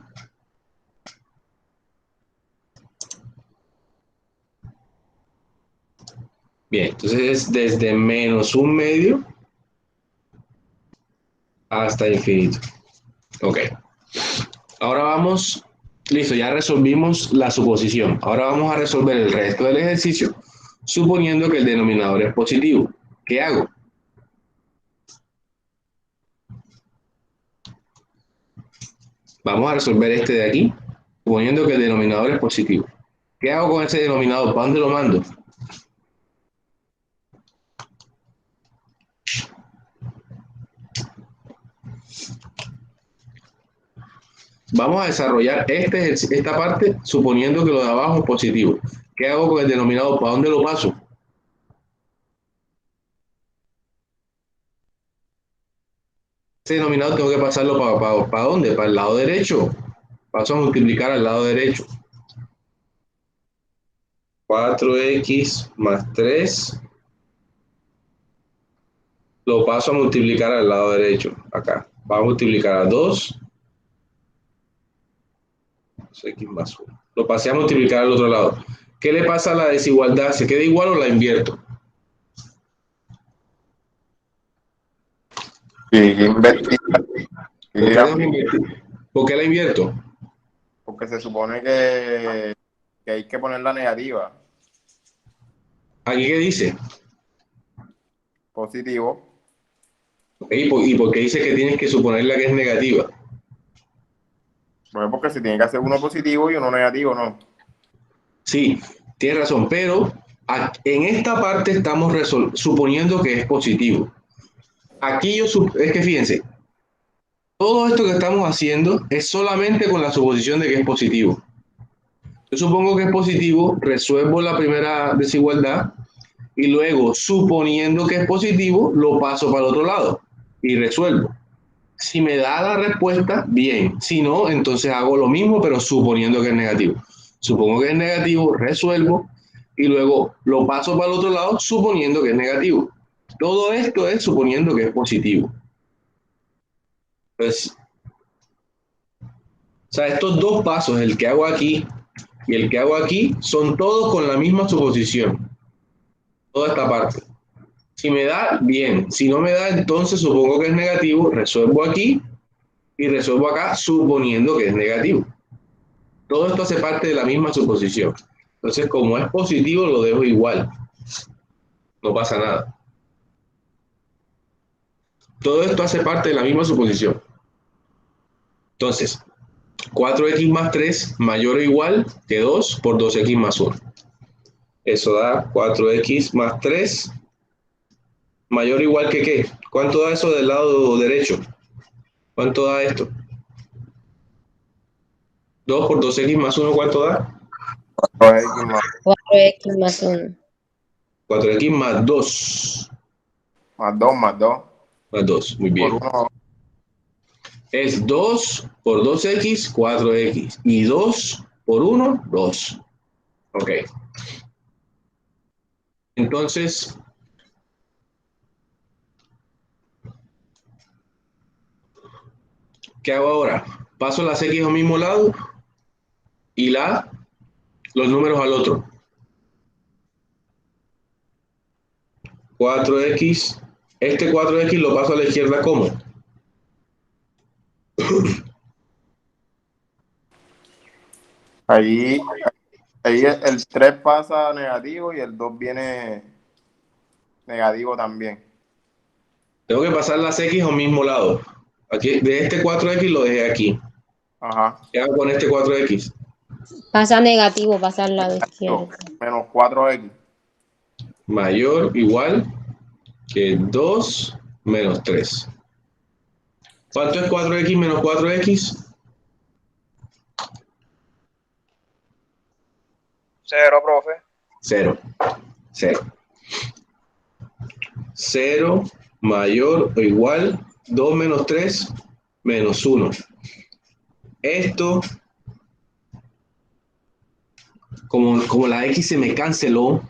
S1: Bien, entonces es desde menos un medio hasta infinito. Ok. Ahora vamos, listo, ya resolvimos la suposición. Ahora vamos a resolver el resto del ejercicio, suponiendo que el denominador es positivo. ¿Qué hago? Vamos a resolver este de aquí, suponiendo que el denominador es positivo. ¿Qué hago con ese denominador? ¿Para dónde lo mando? Vamos a desarrollar esta parte suponiendo que lo de abajo es positivo. ¿Qué hago con el denominador? ¿Para dónde lo paso? Ese denominador tengo que pasarlo ¿para dónde? Para el lado derecho. Paso a multiplicar al lado derecho. 4x más 3 lo paso a multiplicar al lado derecho. Acá. Va a multiplicar a 2. X más 1. Lo pasé a multiplicar al otro lado. ¿Qué le pasa a la desigualdad? ¿Se queda igual o la invierto?
S5: sí, que invertir.
S1: ¿Por qué la invierto?
S5: Porque se supone que hay que poner la negativa.
S1: ¿Aquí qué dice?
S5: Positivo.
S1: ¿Y por qué dice que tienes que suponerla que es negativa?
S5: Bueno, porque se tiene que hacer uno positivo y uno negativo, ¿no?
S1: Sí, tienes razón, pero en esta parte estamos suponiendo que es positivo. Aquí es que fíjense, todo esto que estamos haciendo es solamente con la suposición de que es positivo. Yo supongo que es positivo, resuelvo la primera desigualdad y luego, suponiendo que es positivo, lo paso para el otro lado y resuelvo. Si me da la respuesta, bien. Si no, entonces hago lo mismo, pero suponiendo que es negativo. Supongo que es negativo, resuelvo y luego lo paso para el otro lado suponiendo que es negativo. Todo esto es suponiendo que es positivo. Entonces, o sea, estos dos pasos, el que hago aquí y el que hago aquí, son todos con la misma suposición. Toda esta parte. Si me da, bien. Si no me da, entonces supongo que es negativo, resuelvo aquí y resuelvo acá suponiendo que es negativo. Todo esto hace parte de la misma suposición. Entonces, como es positivo, lo dejo igual. No pasa nada. Todo esto hace parte de la misma suposición. Entonces, 4x más 3 mayor o igual que 2 por 2x más 1. Eso da 4x más 3 mayor o igual que ¿qué? ¿Cuánto da eso del lado derecho? ¿Cuánto da esto? 2 por 2x más 1, ¿cuánto da?
S5: 2x más
S4: 4x más 1.
S1: 4x más 2.
S5: más 2 más 2
S1: Más 2, muy
S5: por
S1: bien.
S5: 1.
S1: Es 2 por 2x, 4x. Y 2 por 1, 2. Ok. Entonces, ¿qué hago ahora? Paso las x al mismo lado y los números al otro. 4x. Este 4x lo paso a la izquierda como.
S5: Ahí el 3 pasa negativo y el 2 viene negativo también.
S1: Tengo que pasar las x al mismo lado. Aquí, de este 4x lo dejé aquí.
S5: Ajá.
S1: ¿Qué hago con este 4x?
S4: Pasa negativo, pasa al lado izquierdo.
S5: Menos 4x.
S1: Mayor, igual que 2 menos 3. ¿Cuánto es 4x menos 4x?
S6: 0, profe.
S1: 0. 0. 0 mayor o igual 2 menos 3 menos 1. Esto, como la x se me canceló,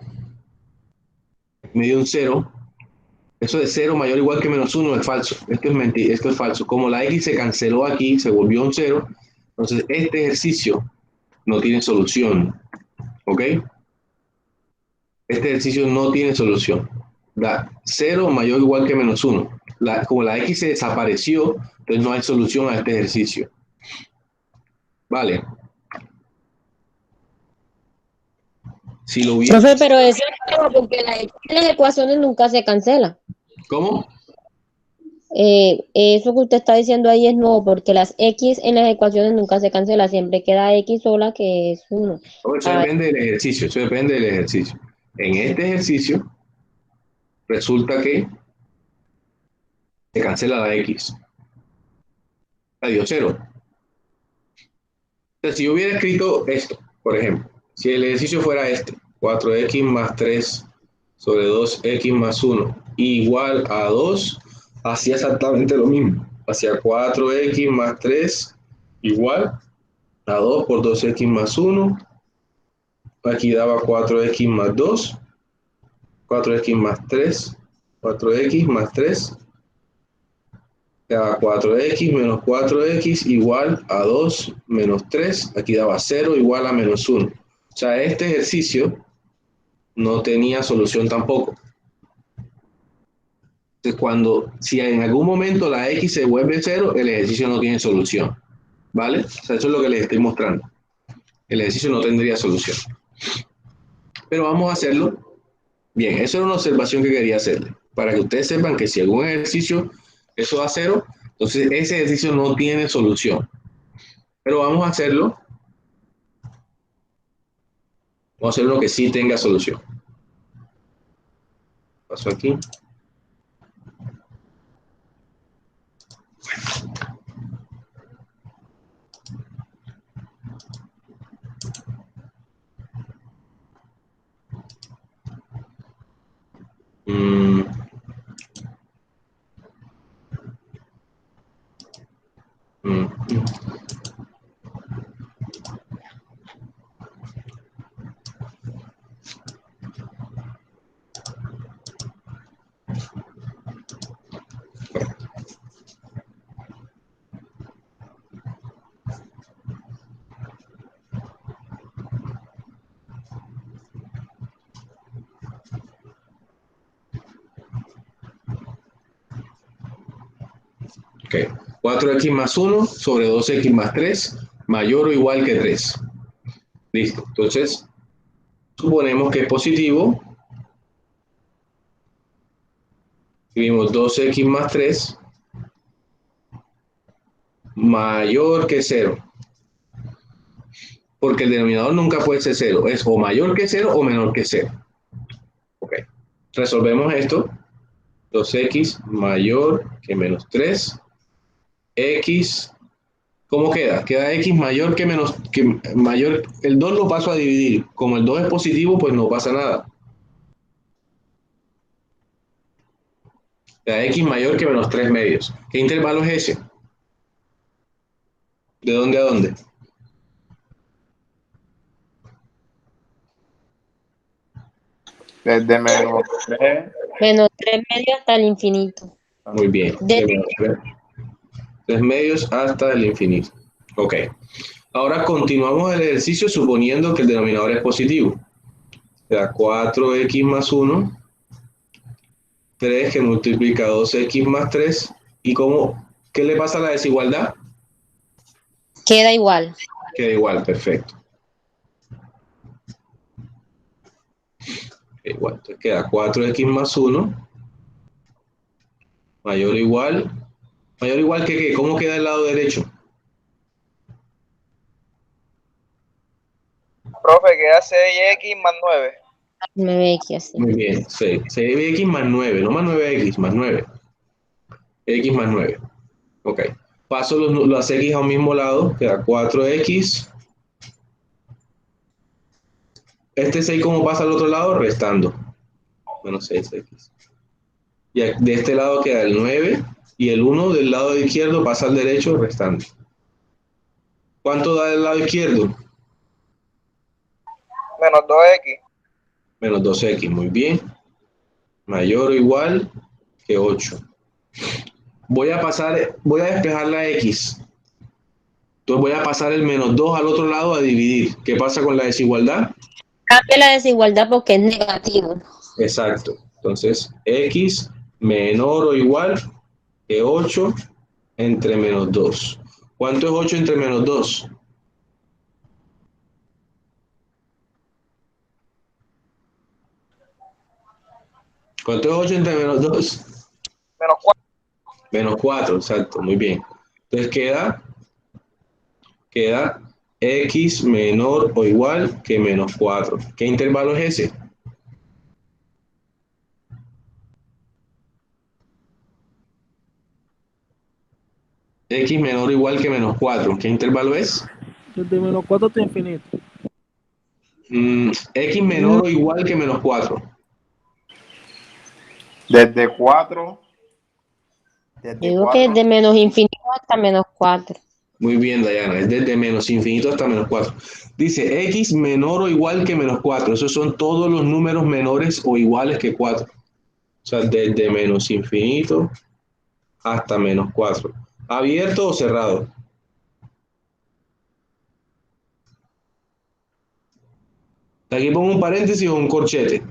S1: me dio un 0. Eso de 0 mayor o igual que menos 1 es falso. Esto es mentira, esto es falso. Como la x se canceló aquí, se volvió un 0, entonces este ejercicio no tiene solución. ¿Ok? Este ejercicio no tiene solución. Da 0 mayor o igual que menos 1. Como la x se desapareció, entonces no hay solución a este ejercicio. Vale. Si lo hubiera...
S4: Profe, pero eso es nuevo porque las ecuaciones nunca se cancelan.
S1: ¿Cómo?
S4: Eso que usted está diciendo ahí es nuevo porque las x en las ecuaciones nunca se cancela, siempre queda x sola que es 1.
S1: Eso depende del ejercicio, eso depende del ejercicio. En este ejercicio, resulta que se cancela la x. Dio 0. Entonces, si yo hubiera escrito esto, por ejemplo, si el ejercicio fuera este, 4x más 3 sobre 2x más 1 igual a 2, hacía exactamente lo mismo. Hacía 4x más 3 igual a 2 por 2x más 1. Aquí daba 4x más 2, 4x más 3, 4x más 3, daba 4x menos 4x igual a 2 menos 3, aquí daba 0 igual a menos 1. O sea, este ejercicio no tenía solución tampoco. Entonces, si en algún momento la x se vuelve 0, el ejercicio no tiene solución. ¿Vale? O sea, eso es lo que les estoy mostrando. El ejercicio no tendría solución. Pero vamos a hacerlo. Bien, eso era una observación que quería hacerle. Para que ustedes sepan que si algún ejercicio eso da 0, entonces ese ejercicio no tiene solución. Pero vamos a hacerlo. Vamos a hacer uno que sí tenga solución. Paso aquí. Mm. Mm. Ok. 4x más 1 sobre 2x más 3 mayor o igual que 3. Listo. Entonces, suponemos que es positivo. Escribimos 2x más 3 mayor que 0. Porque el denominador nunca puede ser 0. Es o mayor que 0 o menor que 0. Ok. Resolvemos esto. 2x mayor que menos 3. X ¿Cómo queda? Queda x mayor que menos, que mayor, el 2 lo paso a dividir. Como el 2 es positivo, pues no pasa nada. Queda x mayor que menos 3 medios. ¿Qué intervalo es ese? ¿De dónde a dónde?
S5: Desde menos 3.
S4: Menos 3 medios hasta el infinito.
S1: Muy bien. De
S4: De-
S1: menos 3 medios hasta el infinito. Ok. Ahora continuamos el ejercicio suponiendo que el denominador es positivo. Da 4x más 1, 3 que multiplica 2x más 3. ¿Y qué le pasa a la desigualdad?
S4: Queda igual.
S1: Queda igual, perfecto. Igual, entonces queda 4x más 1 mayor o igual que ¿qué? ¿Cómo queda el lado derecho?
S6: Profe, queda 6x más 9.
S4: 9x así.
S1: Muy bien, 6x más 9, no más 9x, más 9. X más 9. Ok. Paso las x a un mismo lado, queda 4x. Este 6, ¿cómo pasa al otro lado? Restando. Menos 6x. Y de este lado queda el 9 y el 1 del lado izquierdo pasa al derecho restando. ¿Cuánto da del lado izquierdo?
S6: Menos 2x.
S1: Menos 2x, muy bien. Mayor o igual que 8. Voy a despejar la x. Entonces voy a pasar el menos 2 al otro lado a dividir. ¿Qué pasa con la desigualdad?
S4: Cambia la desigualdad porque es negativo.
S1: Exacto. Entonces, x menor o igual que 8 entre menos 2. ¿Cuánto es 8 entre menos 2? ¿Cuánto es 8 entre menos 2?
S6: Menos 4.
S1: Menos 4, exacto, muy bien. Entonces queda x menor o igual que menos 4. ¿Qué intervalo es ese? X menor o igual que menos 4. ¿Qué intervalo es?
S7: Desde menos 4 hasta infinito.
S1: X menor o igual que menos 4.
S5: Desde 4. Desde
S4: Digo que
S5: 4.
S4: de menos infinito hasta menos 4.
S1: Muy bien, Dayana, es desde menos infinito hasta menos 4. Dice x menor o igual que menos 4. Esos son todos los números menores o iguales que 4. O sea, desde menos infinito hasta menos 4. ¿Abierto o cerrado? Aquí pongo un paréntesis o un corchete.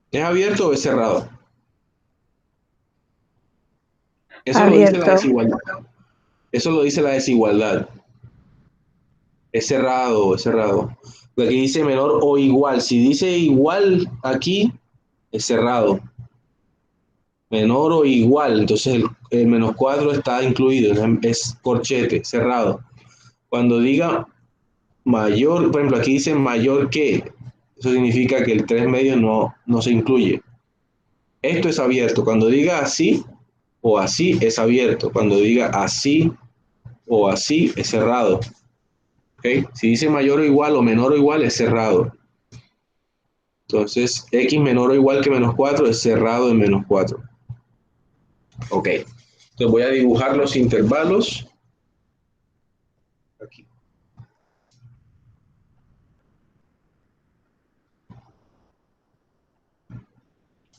S1: ¿Es abierto o es cerrado? Eso lo dice la
S3: Abierto.
S1: desigualdad. Eso lo dice la desigualdad. Es cerrado, es cerrado. Aquí dice menor o igual. Si dice igual aquí, es cerrado. Menor o igual, entonces el menos 4 está incluido, es corchete, cerrado. Cuando diga mayor, por ejemplo, aquí dice mayor que, eso significa que el 3 medio no se incluye. Esto es abierto. Cuando diga así o así, es abierto. Cuando diga así o así, es cerrado. ¿Okay? Si dice mayor o igual o menor o igual, es cerrado. Entonces, x menor o igual que menos 4 es cerrado en menos 4. Ok. Entonces voy a dibujar los intervalos. Aquí.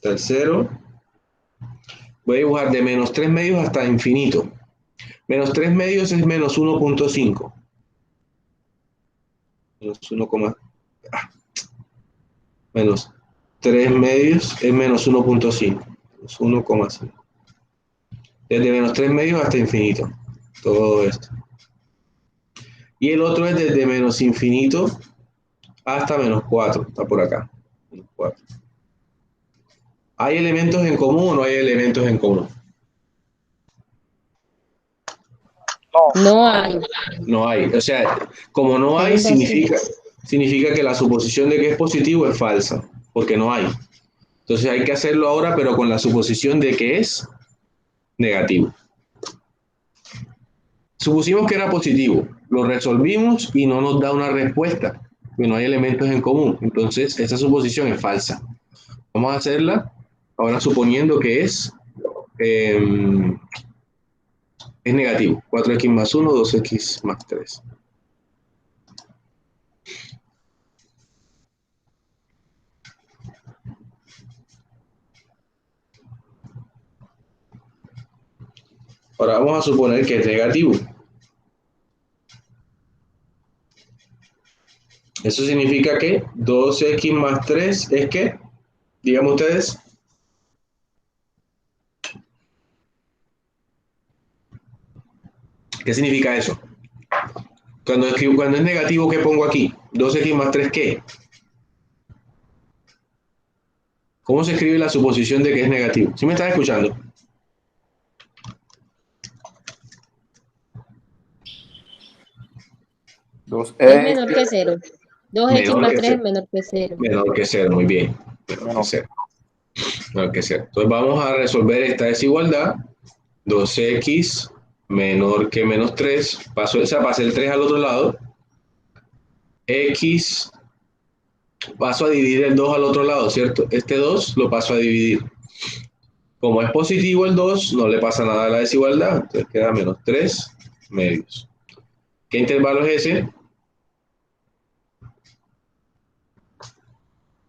S1: Tercero. Voy a dibujar de menos 3 medios hasta infinito. Menos 3 medios es menos 1.5. Menos 1, menos 3 medios es menos 1.5. Menos 1,5. Desde menos 3 medios hasta infinito. Todo esto. Y el otro es desde menos infinito hasta menos 4. Está por acá. Menos 4. ¿Hay elementos en común o no hay elementos en común?
S6: No.
S4: No hay.
S1: No hay. O sea, como no hay, significa que la suposición de que es positivo es falsa, porque no hay. Entonces hay que hacerlo ahora, pero con la suposición de que es negativo. Supusimos que era positivo, lo resolvimos y no nos da una respuesta, que no hay elementos en común. Entonces esa suposición es falsa. Vamos a hacerla ahora suponiendo que es negativo. 4x más 1, 2x más 3. Ahora vamos a suponer que es negativo. Eso significa que 2x más 3 es que, díganme ustedes, ¿qué significa eso? Cuando es negativo, ¿qué pongo aquí? 2x más 3, ¿qué? ¿Cómo se escribe la suposición de que es negativo? ¿Sí me estás escuchando?
S4: Es menor que 0. 2x
S1: Menor
S4: más
S1: que
S4: 3 es
S1: 0.
S4: menor que 0.
S1: Menor que 0, muy bien. Menor que 0. Menor que 0. Entonces vamos a resolver esta desigualdad. 2x menor que menos 3. Pasé el 3 al otro lado. X, paso a dividir el 2 al otro lado, ¿cierto? Este 2 lo paso a dividir. Como es positivo el 2, no le pasa nada a la desigualdad. Entonces queda menos 3 medios. ¿Qué intervalo es ese?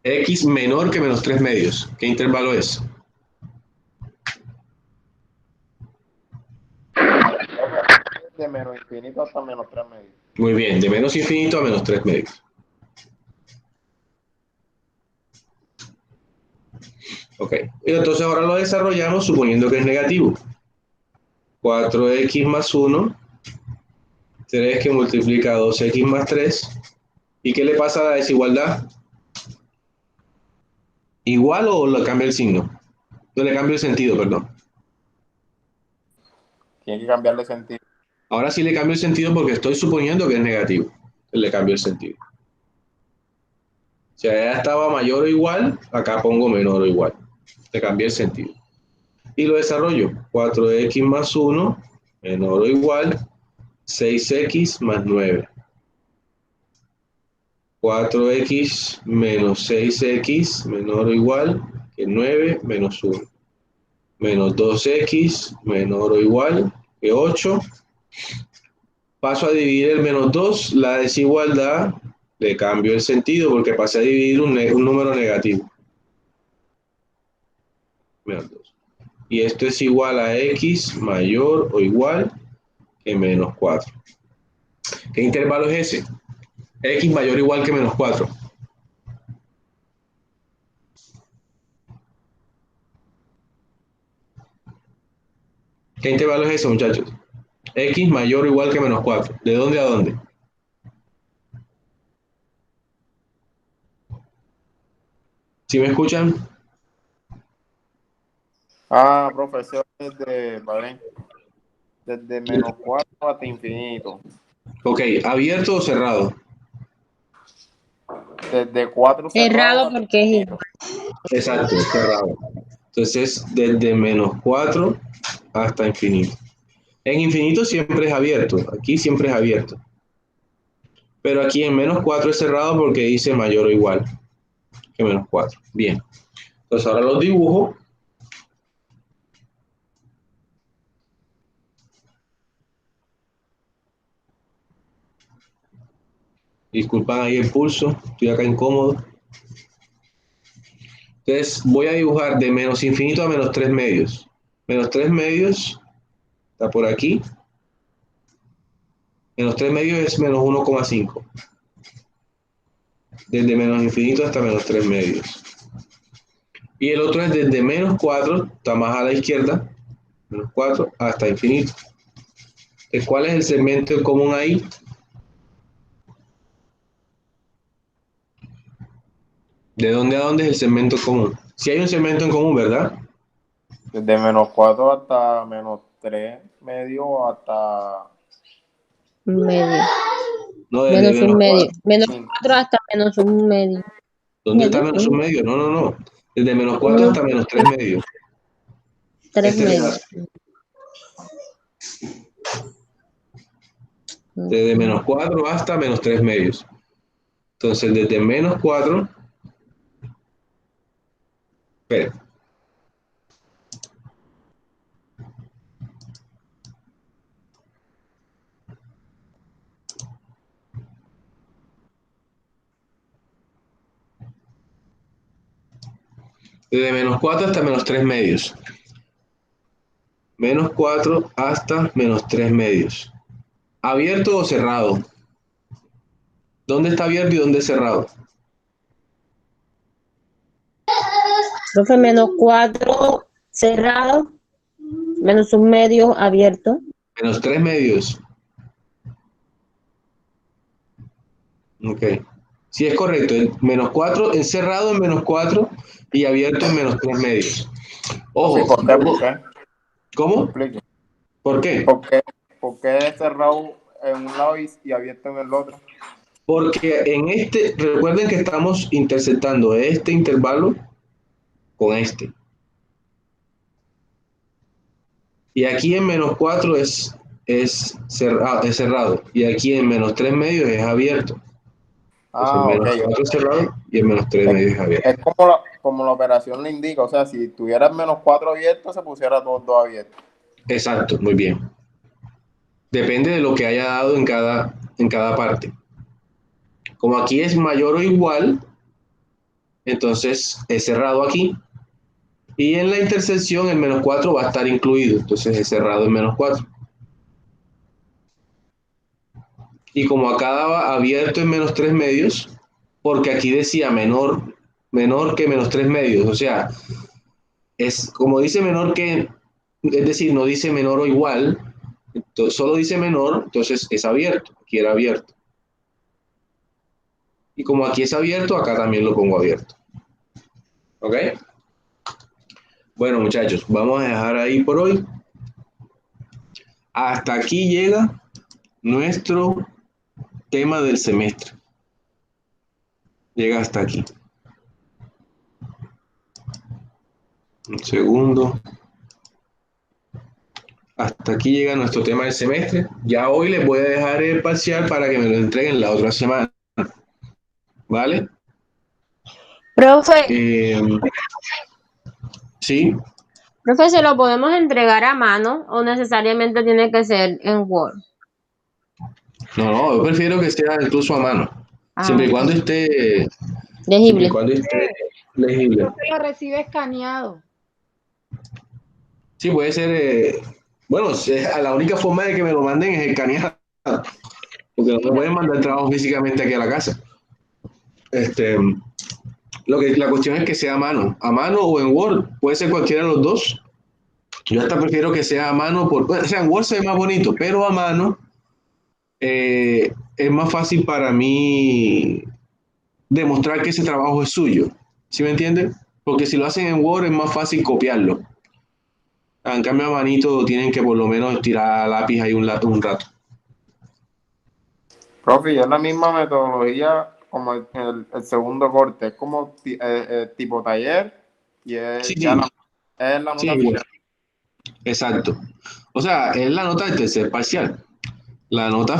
S1: X menor que menos 3 medios. ¿Qué intervalo es?
S5: De menos infinito hasta menos 3 medios.
S1: Muy bien, de menos infinito a menos 3 medios. Ok, y entonces ahora lo desarrollamos suponiendo que es negativo. 4x más 1, 3 que multiplica 2x más 3. ¿Y qué le pasa a la desigualdad? ¿Igual o le cambia el signo? No le cambia el sentido, perdón.
S5: Tiene que cambiarle sentido.
S1: Ahora sí le cambio el sentido porque estoy suponiendo que es negativo. Le cambio el sentido. Si allá estaba mayor o igual, acá pongo menor o igual. Le cambié el sentido. Y lo desarrollo. 4x más 1, menor o igual, 6x más 9. 4x menos 6x menor o igual que 9 menos 1. Menos 2x menor o igual que 8. Paso a dividir el menos 2, la desigualdad, le cambio el sentido porque pasé a dividir un número negativo. Menos 2. Y esto es igual a x mayor o igual que menos 4. ¿Qué intervalo es ese? X mayor o igual que menos 4. ¿Qué intervalo es ese, muchachos? X mayor o igual que menos 4. ¿De dónde a dónde? ¿Sí me escuchan?
S5: Profesor, desde menos 4 hasta infinito.
S1: Ok, ¿abierto o cerrado?
S5: Desde 4
S4: Cerrado
S5: hasta
S4: porque es
S5: infinito.
S1: Exacto, cerrado. Entonces, desde menos 4 hasta infinito. En infinito siempre es abierto, aquí siempre es abierto. Pero aquí en menos 4 es cerrado porque dice mayor o igual que menos 4. Bien. Entonces ahora los dibujo. Disculpan ahí el pulso, estoy acá incómodo. Entonces voy a dibujar de menos infinito a menos 3 medios. Menos 3 medios está por aquí. Menos 3 medios es menos 1,5. Desde menos infinito hasta menos 3 medios. Y el otro es desde menos 4, está más a la izquierda, menos 4 hasta infinito. Entonces, ¿cuál es el segmento en común ahí? ¿De dónde a dónde es el segmento común? Si hay un segmento en común, ¿verdad?
S5: Desde menos 4 hasta menos 3 medio hasta
S4: medio.
S1: No, desde
S4: Menos un medio.
S5: 4.
S4: Menos 4 hasta menos un medio.
S1: ¿Dónde está
S4: Medio,
S1: menos un medio? No, no, no. Desde menos 4 hasta menos 3 medios.
S4: 3
S1: Este
S4: medios.
S1: Desde menos 4 hasta menos 3 medios. Entonces, desde menos 4, espera. Desde menos 4 hasta menos 3 medios. Menos 4 hasta menos 3 medios. ¿Abierto o cerrado? ¿Dónde está abierto y dónde es cerrado?
S4: Profe, menos 4 cerrado, menos 1 medio abierto.
S1: Menos 3 medios. Ok. Sí, es correcto. Menos 4, encerrado en menos 4 y abierto en menos 3 medios.
S5: Profe,
S1: Ojo.
S5: ¿por qué? ¿Por qué?
S1: ¿Cómo?
S5: Explique.
S1: ¿Por qué?
S5: ¿Por qué es cerrado en un lado y abierto en el otro?
S1: Porque recuerden que estamos interceptando este intervalo con este. Y aquí en menos 4 es cerrado. Y aquí en menos 3 medios es abierto. Entonces,
S5: Ah,
S1: menos
S5: ok.
S1: 4 es cerrado y en menos 3 medios es abierto.
S5: Es como la operación le indica. O sea, si tuvieras menos 4 abiertos, se pusiera todos 2 abiertos.
S1: Exacto, muy bien. Depende de lo que haya dado en cada parte. Como aquí es mayor o igual, entonces es cerrado aquí. Y en la intersección el menos 4 va a estar incluido. Entonces es cerrado en menos 4. Y como acá daba abierto en menos 3 medios, porque aquí decía menor que menos 3 medios. O sea, es como dice menor que, es decir, no dice menor o igual, solo dice menor, entonces es abierto. Aquí era abierto. Y como aquí es abierto, acá también lo pongo abierto. ¿Ok? Bueno, muchachos, vamos a dejar ahí por hoy. Hasta aquí llega nuestro tema del semestre. Llega hasta aquí. Un segundo. Hasta aquí llega nuestro tema del semestre. Ya hoy les voy a dejar el parcial para que me lo entreguen la otra semana. ¿Vale?
S4: Profe,
S1: Sí.
S4: profe, ¿se lo podemos entregar a mano o necesariamente tiene que ser en Word?
S1: No, yo prefiero que sea incluso a mano. Siempre y cuando esté
S4: Legible.
S1: legible.
S8: Lo recibe escaneado.
S1: Sí, puede ser. Bueno, la única forma de que me lo manden es escaneado. Porque no me pueden mandar trabajo físicamente aquí a la casa. La cuestión es que sea a mano o en Word. Puede ser cualquiera de los dos. Yo hasta prefiero que sea a mano, o sea, en Word se ve más bonito, pero a mano es más fácil para mí demostrar que ese trabajo es suyo. ¿Sí me entienden? Porque si lo hacen en Word es más fácil copiarlo. En cambio, a manito tienen que por lo menos tirar lápiz ahí un rato.
S5: Profe, y es la misma metodología como el segundo corte. Es como tipo taller y es
S1: Sí,
S5: ya
S1: sí.
S5: es la nota
S1: Sí,
S5: final.
S1: exacto. O sea, es la nota del tercer parcial. La nota